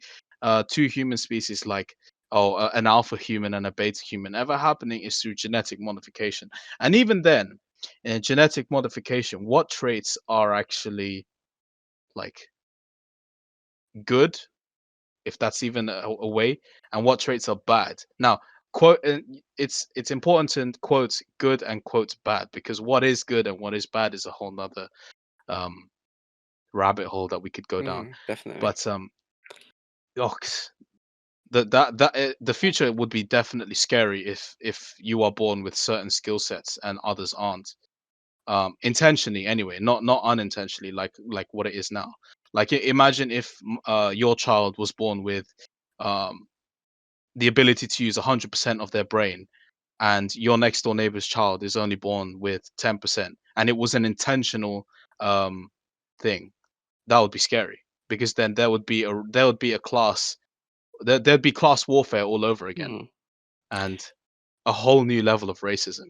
Speaker 1: two human species like an alpha human and a beta human ever happening is through genetic modification. And even then, in genetic modification, what traits are actually like good, if that's even a way, and what traits are bad. Now, quote it's important to quote good and quote bad, because what is good and what is bad is a whole nother um rabbit hole that we could go down.
Speaker 2: Definitely.
Speaker 1: But oh, the future would be definitely scary if you are born with certain skill sets and others aren't, intentionally anyway, not unintentionally, like what it is now. Like, imagine if your child was born with um the ability to use 100% of their brain, and your next door neighbor's child is only born with 10%, and it was an intentional um thing. That would be scary, because then there would be a class, there'd be class warfare all over again,
Speaker 2: Hmm.
Speaker 1: and a whole new level of racism.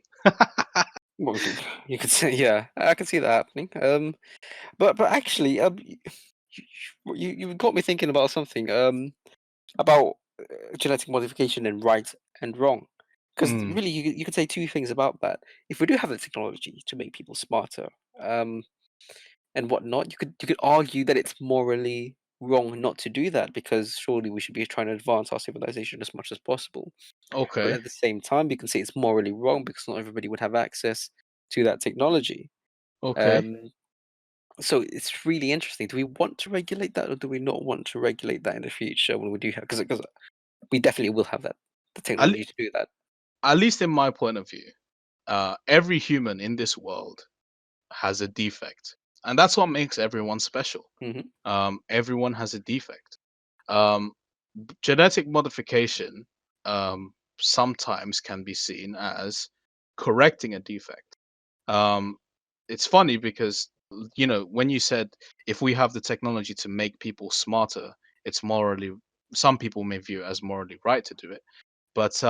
Speaker 2: Well, you could say, yeah, I can see that happening. But actually, you got me thinking about something. About genetic modification and right and wrong. Because
Speaker 1: Mm,
Speaker 2: really, you could say two things about that. If we do have the technology to make people smarter, and whatnot, you could argue that it's morally wrong not to do that because surely we should be trying to advance our civilization as much as possible. But
Speaker 1: okay,
Speaker 2: at the same time, you can say it's morally wrong because not everybody would have access to that technology.
Speaker 1: okay.
Speaker 2: Um, so it's really interesting. Do we want to regulate that, or do we not want to regulate that in the future when we do have? Because we definitely will have that the
Speaker 1: At,
Speaker 2: technology to do that.
Speaker 1: at least in my point of view, every human in this world has a defect, and that's what makes everyone special.
Speaker 2: Hmm.
Speaker 1: Everyone has a defect. Um, genetic modification sometimes can be seen as correcting a defect. Um, it's funny because, when you said if we have the technology to make people smarter, it's morally, some people may view it as morally right to do it. But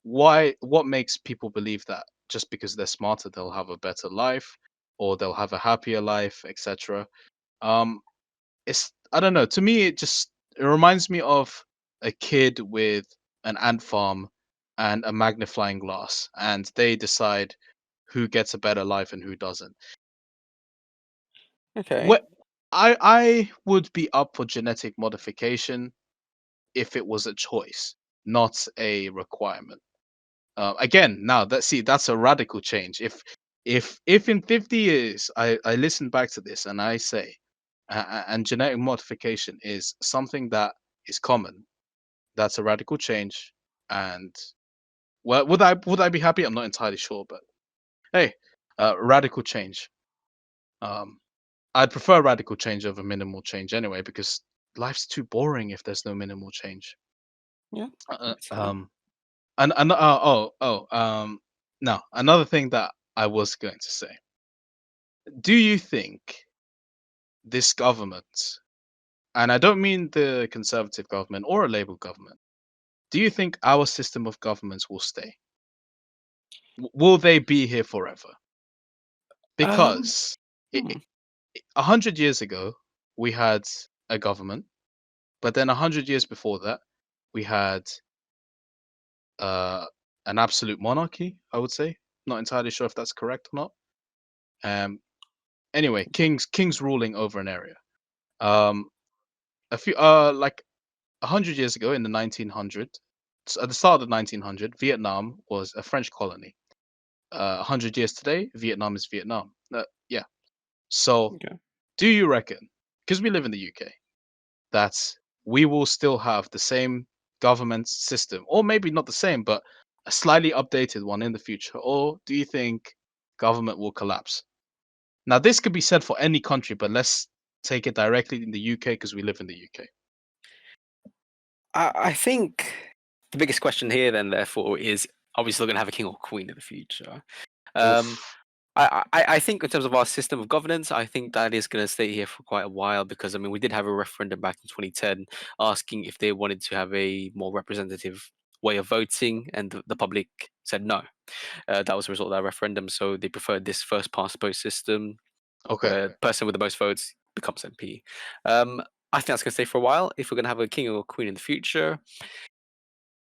Speaker 1: what makes people believe that just because they're smarter they'll have a better life or they'll have a happier life, etc.? Um, it's, I don't know. To me, it reminds me of a kid with an ant farm and a magnifying glass, and they decide who gets a better life and who doesn't.
Speaker 2: Okay.
Speaker 1: What I would be up for genetic modification if it was a choice, not a requirement. Again, now that's a radical change. If in 50 years I listen back to this and I say, and genetic modification is something that is common, that's a radical change. And well, would I be happy? I'm not entirely sure, but hey, radical change. Um, I'd prefer radical change over minimal change anyway, because life's too boring if there's no minimal change.
Speaker 2: Yeah.
Speaker 1: Uh,
Speaker 2: That's
Speaker 1: uh,
Speaker 2: fair.
Speaker 1: um, and now another thing that I was going to say. Do you think this government, and I don't mean the conservative government or a Labour government, do you think our system of governments will stay? Will they be here forever?
Speaker 2: Um.
Speaker 1: Because
Speaker 2: Hmm.
Speaker 1: 100 years ago we had a government, but then 100 years before that we had uh, an absolute monarchy. I would say, not entirely sure if that's correct or not. Um, anyway, kings ruling over an area. Um, a few like 100 years ago in the 1900s, at the start of the 1900s, Vietnam was a French colony. 100 years today, Vietnam is Vietnam. Yeah. So,
Speaker 2: Okay.
Speaker 1: do you reckon, because we live in the UK, that we will still have the same government system, or maybe not the same, but a slightly updated one in the future, or do you think government will collapse? Now, this could be said for any country, but let's take it directly in the UK because we live in the UK.
Speaker 2: I think the biggest question here, then, therefore, is are we still going to have a king or queen in the future? Um,
Speaker 1: Oof.
Speaker 2: I think in terms of our system of governance, I think that is going to stay here for quite a while because I mean we did have a referendum back in 2010 asking if they wanted to have a more representative way of voting, and the public said no. That was the result of that referendum. So they preferred this first past the post system,
Speaker 1: Okay.
Speaker 2: where the person with the most votes becomes MP. Um, I think that's going to stay for a while. If we're going to have a king or a queen in the future,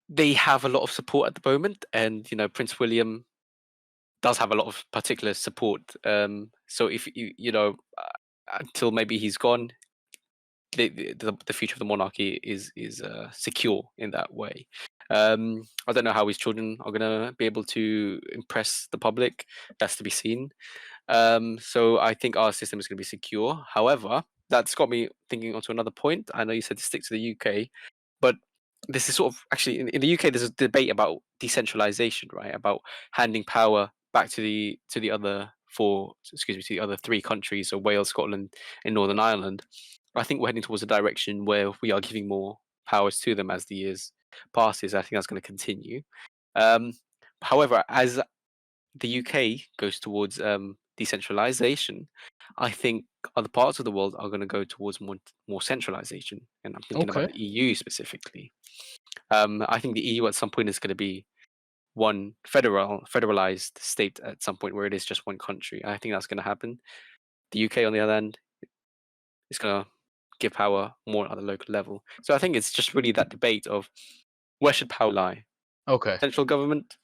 Speaker 2: they have a lot of support at the moment, and Prince William does have a lot of particular support. So if until maybe he's gone, the future of the monarchy is secure in that way. I don't know how his children are gonna be able to impress the public. That's to be seen. So I think our system is going to be secure. However, that's got me thinking onto another point. I know you said to stick to the UK, but this is sort of actually in the UK. There's a debate about decentralization, right? About handing power back to the other four, excuse me, to the other three countries, so Wales, Scotland, and Northern Ireland. I think we're heading towards a direction where we are giving more powers to them as the years passes. I think that's going to continue. Um, However, as the UK goes towards decentralization, I think other parts of the world are going to go towards more centralization, and I'm thinking about
Speaker 1: Okay.
Speaker 2: the EU specifically. I think the EU at some point is going to be one federalized state at some point where it is just one country. I think that's going to happen. The UK, on the other hand, is going to give power more at the local level. So I think it's just really that debate of where should power lie,
Speaker 1: Okay.
Speaker 2: central government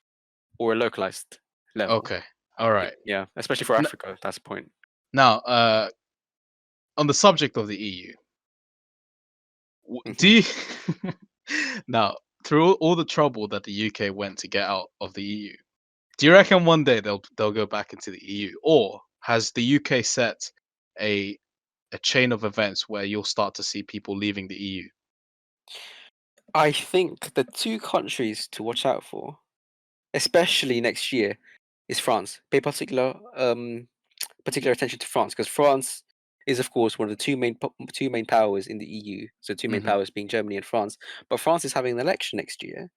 Speaker 2: or a localized level.
Speaker 1: Okay. All right.
Speaker 2: Yeah, especially for
Speaker 1: N-
Speaker 2: Africa, that's the point.
Speaker 1: Now, on the subject of the EU, do
Speaker 2: Mhm.
Speaker 1: you now, through all the trouble that the UK went to get out of the EU, do you reckon one day they'll go back into the EU, or has the UK set a a chain of events where you'll start to see people leaving the EU?
Speaker 2: I think the two countries to watch out for, especially next year, is France. Pay particular attention to France because France is, of course, one of the two main powers in the EU. So two main
Speaker 1: Hmm.
Speaker 2: powers being Germany and France. But France is having an election next year,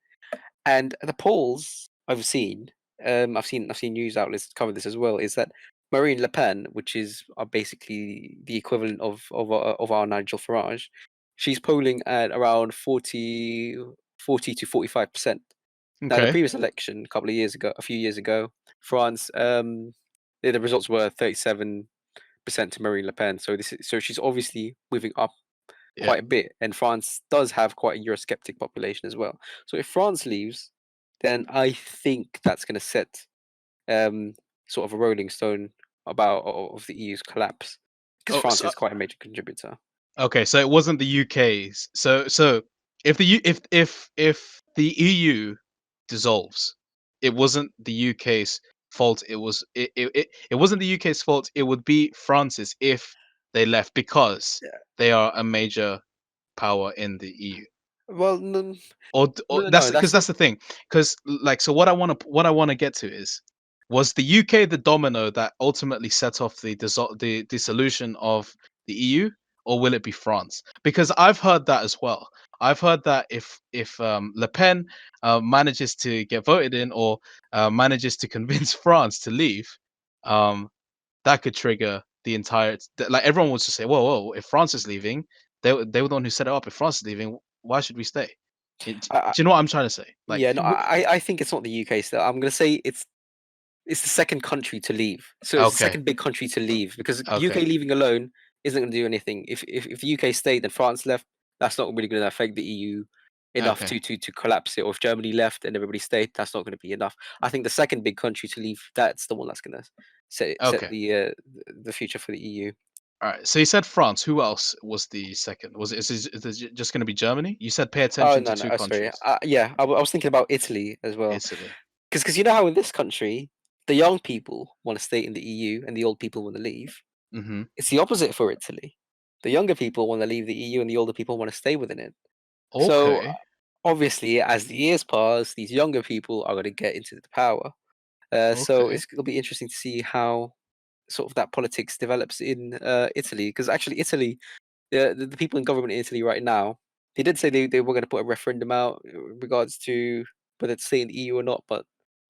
Speaker 2: and the polls I've seen news outlets cover this as well. Is that Marine Le Pen, which is basically the equivalent of our Nigel Farage, she's polling at around 40 to 45%. Now, the
Speaker 1: Okay.
Speaker 2: previous election, a few years ago, France, the results were 37% to Marine Le Pen. So she's obviously moving up
Speaker 1: Yeah.
Speaker 2: quite a bit, and France does have quite a Eurosceptic population as well. So if France leaves, then I think that's going to set um, sort of a rolling stone of the EU's collapse, because
Speaker 1: Oh,
Speaker 2: France
Speaker 1: so
Speaker 2: is quite a major contributor.
Speaker 1: okay, so it wasn't the UK's. So if if the EU dissolves, it wasn't the UK's fault. It wasn't the UK's fault. It would be France's if they left because
Speaker 2: Yeah.
Speaker 1: they are a major power in the EU.
Speaker 2: Well, no,
Speaker 1: Or
Speaker 2: no,
Speaker 1: that's
Speaker 2: no,
Speaker 1: because
Speaker 2: that's
Speaker 1: that's
Speaker 2: not.
Speaker 1: the thing. Because like, so what I want to get to is, was the UK the domino that ultimately set off the dissolution of the EU, or will it be France? Because I've heard that as well. I've heard that if Le Pen manages to get voted in, or manages to convince France to leave, um, that could trigger the entire, like, everyone would just say, whoa, if France is leaving, they were the one who set it up. If France is leaving, why should we stay? Do
Speaker 2: I,
Speaker 1: you know what I'm trying to say? Like,
Speaker 2: yeah, no, I think it's not the UK still. I'm gonna say it's the second country to leave. So it's the
Speaker 1: okay,
Speaker 2: second big country to leave, because UK
Speaker 1: okay,
Speaker 2: leaving alone isn't going to do anything. If the UK stayed and France left, that's not really going to affect the EU enough
Speaker 1: okay,
Speaker 2: to collapse it. Or if Germany left and everybody stayed, that's not going to be enough. I think the second big country to leave, that's the one that's going to set
Speaker 1: okay.
Speaker 2: the future for the EU.
Speaker 1: All right. So you said France. Who else was the second? Is it just going to be Germany? You said pay
Speaker 2: Oh
Speaker 1: attention to
Speaker 2: no, no,
Speaker 1: two
Speaker 2: oh, sorry.
Speaker 1: countries.
Speaker 2: Yeah, I was thinking about Italy as well,
Speaker 1: Italy.
Speaker 2: because you know how in this country the young people want to stay in the EU and the old people want to leave.
Speaker 1: Mm-hmm.
Speaker 2: It's the opposite for Italy. The younger people want to leave the EU and the older people want to stay within it. So
Speaker 1: Okay.
Speaker 2: obviously, as the years pass, these younger people are going to get into the power. So
Speaker 1: Okay.
Speaker 2: it'll be interesting to see how sort of that politics develops in Italy. Because actually, Italy, the people in government in Italy right now, they did say they were going to put a referendum out in regards to whether to stay in the EU or not, but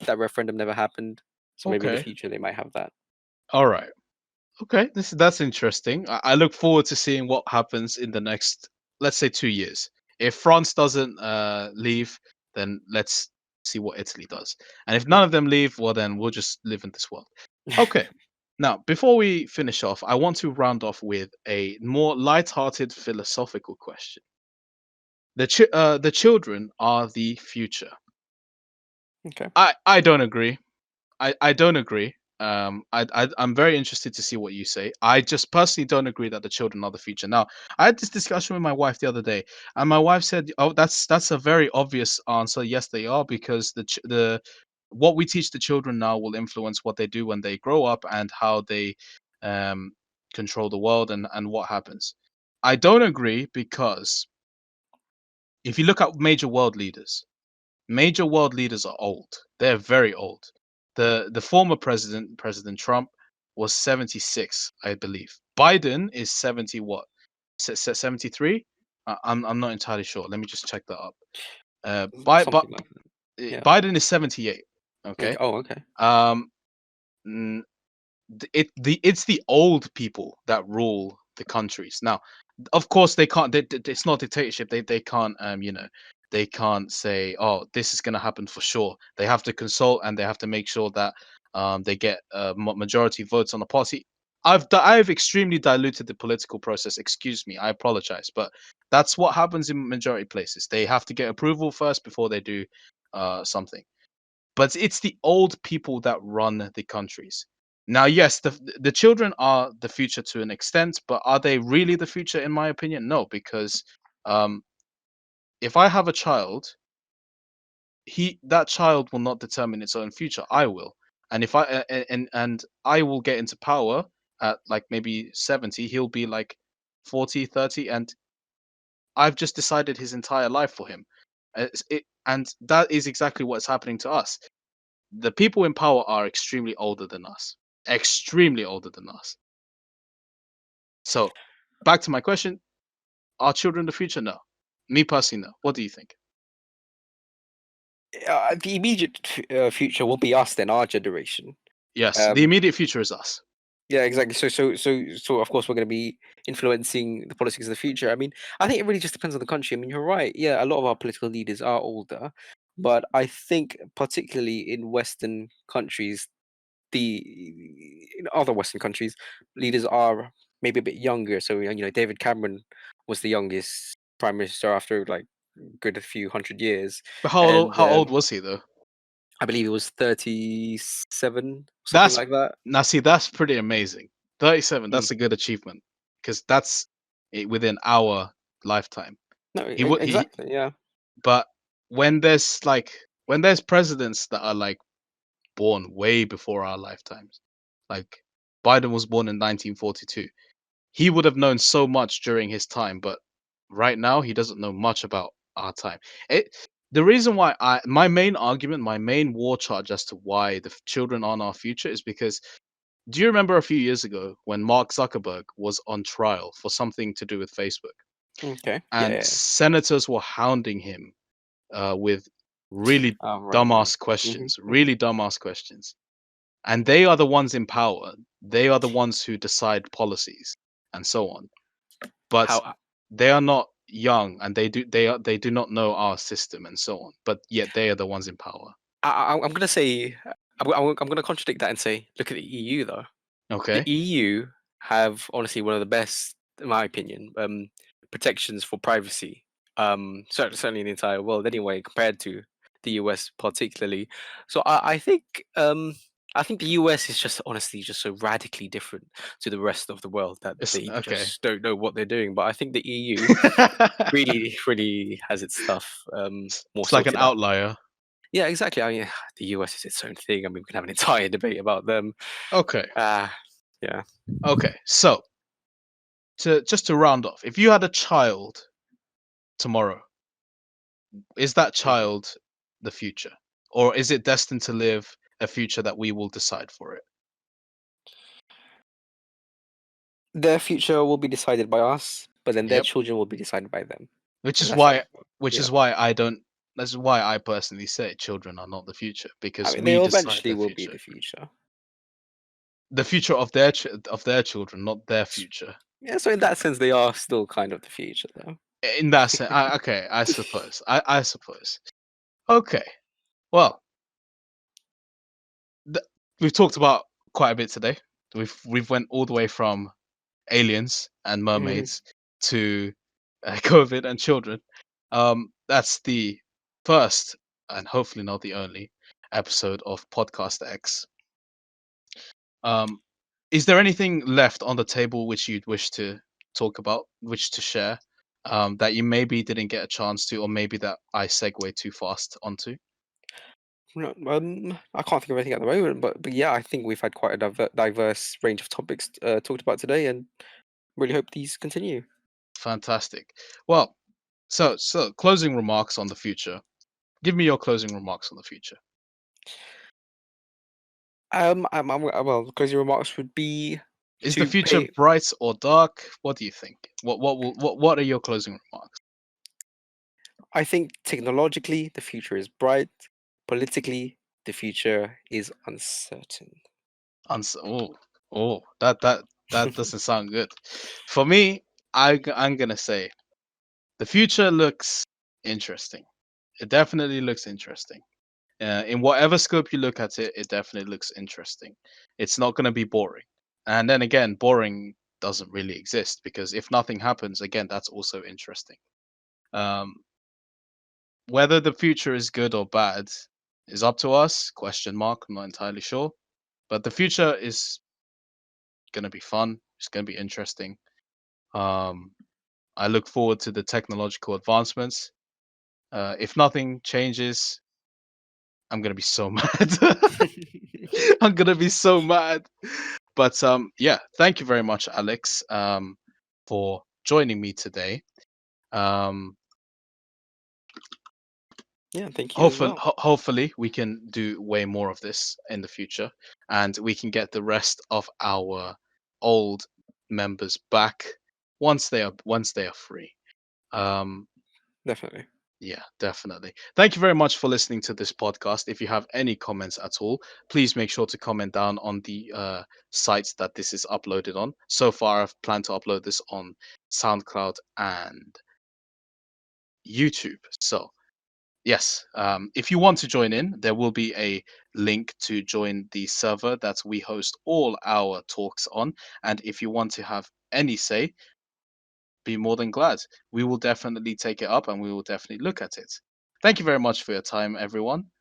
Speaker 2: that referendum never happened. So maybe in the
Speaker 1: Okay.
Speaker 2: future they might have that.
Speaker 1: All right. Okay. That's interesting. I look forward to seeing what happens in the next, let's say, 2 years. If France doesn't leave, then let's see what Italy does. And if none of them leave, well, then we'll just live in this world. Okay. Now, before we finish off, I want to round off with a more light-hearted philosophical question. The children are the future.
Speaker 2: Okay.
Speaker 1: I don't agree. I don't agree. I'm very interested to see what you say. I just personally don't agree that the children are the future. Now, I had this discussion with my wife the other day, and my wife said, "Oh, that's a very obvious answer. Yes, they are, because the what we teach the children now will influence what they do when they grow up, and how they um, control the world, and what happens." I don't agree, because if you look at major world leaders are old. They're very old. The former President Trump, was 76, I believe. Biden is 70 what? 73? I'm not entirely sure. Let me just check that up. But
Speaker 2: Something like that. Yeah.
Speaker 1: Biden is 78.
Speaker 2: Okay.
Speaker 1: Okay.
Speaker 2: Oh, okay.
Speaker 1: Um, it's the old people that rule the countries now. Of course, they can't, it's not dictatorship. They can't, they can't say, oh, this is going to happen for sure. They have to consult, and they have to make sure that they get majority votes on the party. I've extremely diluted the political process, excuse me, I apologize, but that's what happens in majority places. They have to get approval first before they do something. But it's the old people that run the countries. Now, yes, the children are the future to an extent, but are they really the future? In my opinion, no, because um, if I have a child, that child will not determine its own future. I will, and if I and I will get into power at like maybe 70, he'll be like 40, 30, and I've just decided his entire life for him. And that is exactly what's happening to us. The people in power are extremely older than us. Extremely older than us. So, back to my question: are children the future? No. Me personally, no. What do you think?
Speaker 2: The immediate future will be us then, our generation.
Speaker 1: Yes, the
Speaker 2: Um,
Speaker 1: immediate future is us.
Speaker 2: Yeah, exactly. So of course we're going to be influencing the politics of the future. I mean, I think it really just depends on the country. I mean, you're right. Yeah, a lot of our political leaders are older, but I think particularly in Western countries, the in other Western countries, leaders are maybe a bit younger. So David Cameron was the youngest prime minister after like good a few hundred years,
Speaker 1: But
Speaker 2: and
Speaker 1: how old was he though?
Speaker 2: I believe he was 37, something
Speaker 1: That's
Speaker 2: like that.
Speaker 1: Now see, that's pretty amazing. 37,
Speaker 2: Mm.
Speaker 1: that's a good achievement because that's within our lifetime.
Speaker 2: No,
Speaker 1: He would he,
Speaker 2: exactly. Yeah.
Speaker 1: but when there's presidents that are like born way before our lifetimes, like Biden was born in 1942. He would have known so much during his time, but right now he doesn't know much about our time. It The reason why my main argument, my main war charge as to why the children aren't our future is because do you remember a few years ago when Mark Zuckerberg was on trial for something to do with Facebook
Speaker 2: Okay. Yeah.
Speaker 1: and
Speaker 2: Yeah.
Speaker 1: senators were hounding him with really
Speaker 2: Oh, right. Yeah.
Speaker 1: dumbass
Speaker 2: Hmm.
Speaker 1: questions,
Speaker 2: Hmm.
Speaker 1: really dumbass questions, and they are the ones in power. They are the ones who decide policies and so on. But
Speaker 2: How
Speaker 1: they are not young, and they do not know our system and so on. But yet they are the ones in power.
Speaker 2: I'm gonna say I'm gonna contradict that and say, look at the EU though. The
Speaker 1: Okay.
Speaker 2: EU have honestly one of the best, in my opinion, protections for privacy. Certainly in the entire world, anyway, compared to the US particularly. So I think the US is just honestly just so radically different to the rest of the world that
Speaker 1: It's
Speaker 2: they
Speaker 1: okay.
Speaker 2: just don't know what they're doing. But I think the EU really, really has its stuff more
Speaker 1: It's like an
Speaker 2: sorted out.
Speaker 1: outlier.
Speaker 2: Yeah, exactly. I mean, the US is its own thing. I mean, we can have an entire debate about them.
Speaker 1: Okay.
Speaker 2: Ah, yeah.
Speaker 1: Okay. So to round off, if you had a child tomorrow, is that
Speaker 2: Mhm.
Speaker 1: child the future, or is it destined to live a future that we will decide for it?
Speaker 2: Their future will be decided by us, but then their
Speaker 1: Yep.
Speaker 2: children will be decided by them.
Speaker 1: Which
Speaker 2: And
Speaker 1: is
Speaker 2: that's
Speaker 1: why,
Speaker 2: it.
Speaker 1: which
Speaker 2: Yeah.
Speaker 1: is why I don't. That's why I personally say children are not the future
Speaker 2: I
Speaker 1: because
Speaker 2: mean, they
Speaker 1: we decide
Speaker 2: eventually
Speaker 1: their
Speaker 2: will be
Speaker 1: future.
Speaker 2: the future.
Speaker 1: The future of their children, not their future.
Speaker 2: Yeah, so in that sense, they are still kind of the future, though.
Speaker 1: In that sense, okay, I suppose. I suppose. Okay. Well, th- we've talked about quite a bit today. We've went all the way from aliens and
Speaker 2: Mhm.
Speaker 1: mermaids to COVID and children. That's the first and hopefully not the only episode of Podcast X. Um, is there anything left on the table which you'd wish to talk about, which to share, that you maybe didn't get a chance to, or maybe that I segue too fast onto?
Speaker 2: No, I can't think of anything at the moment, but yeah, I think we've had quite a diverse range of topics talked about today, and really hope these continue.
Speaker 1: Fantastic. Well, so closing remarks on the future. Give me your closing remarks on the future.
Speaker 2: Well, closing remarks would be
Speaker 1: Is the
Speaker 2: to
Speaker 1: future
Speaker 2: pay.
Speaker 1: bright or dark? What do you think? What are your closing remarks?
Speaker 2: I think technologically, the future is bright. Politically, the future is uncertain.
Speaker 1: Oh, that doesn't sound good. For me, I'm gonna say the future looks interesting. It definitely looks interesting. In whatever scope you look at it, it definitely looks interesting. It's not gonna be boring. And then again, boring doesn't really exist because if nothing happens, again, that's also interesting. Um, Whether the future is good or bad is up to us. Question mark. I'm not entirely sure, but the future is gonna be fun. It's gonna be interesting. Um, I look forward to the technological advancements. If nothing changes, I'm gonna be so mad. I'm gonna be so mad. But yeah, thank you very much, Alex, for joining me today. Um,
Speaker 2: Yeah, thank you as well.
Speaker 1: hopefully we can do way more of this in the future, and we can get the rest of our old members back once they are free. Um,
Speaker 2: Definitely.
Speaker 1: Yeah, definitely. Thank you very much for listening to this podcast. If you have any comments at all, please make sure to comment down on the sites that this is uploaded on. So far, I've planned to upload this on SoundCloud and YouTube. So, yes, if you want to join in, there will be a link to join the server that we host all our talks on. And if you want to have any say, be more than glad. We will definitely take it up and we will definitely look at it. Thank you very much for your time, everyone.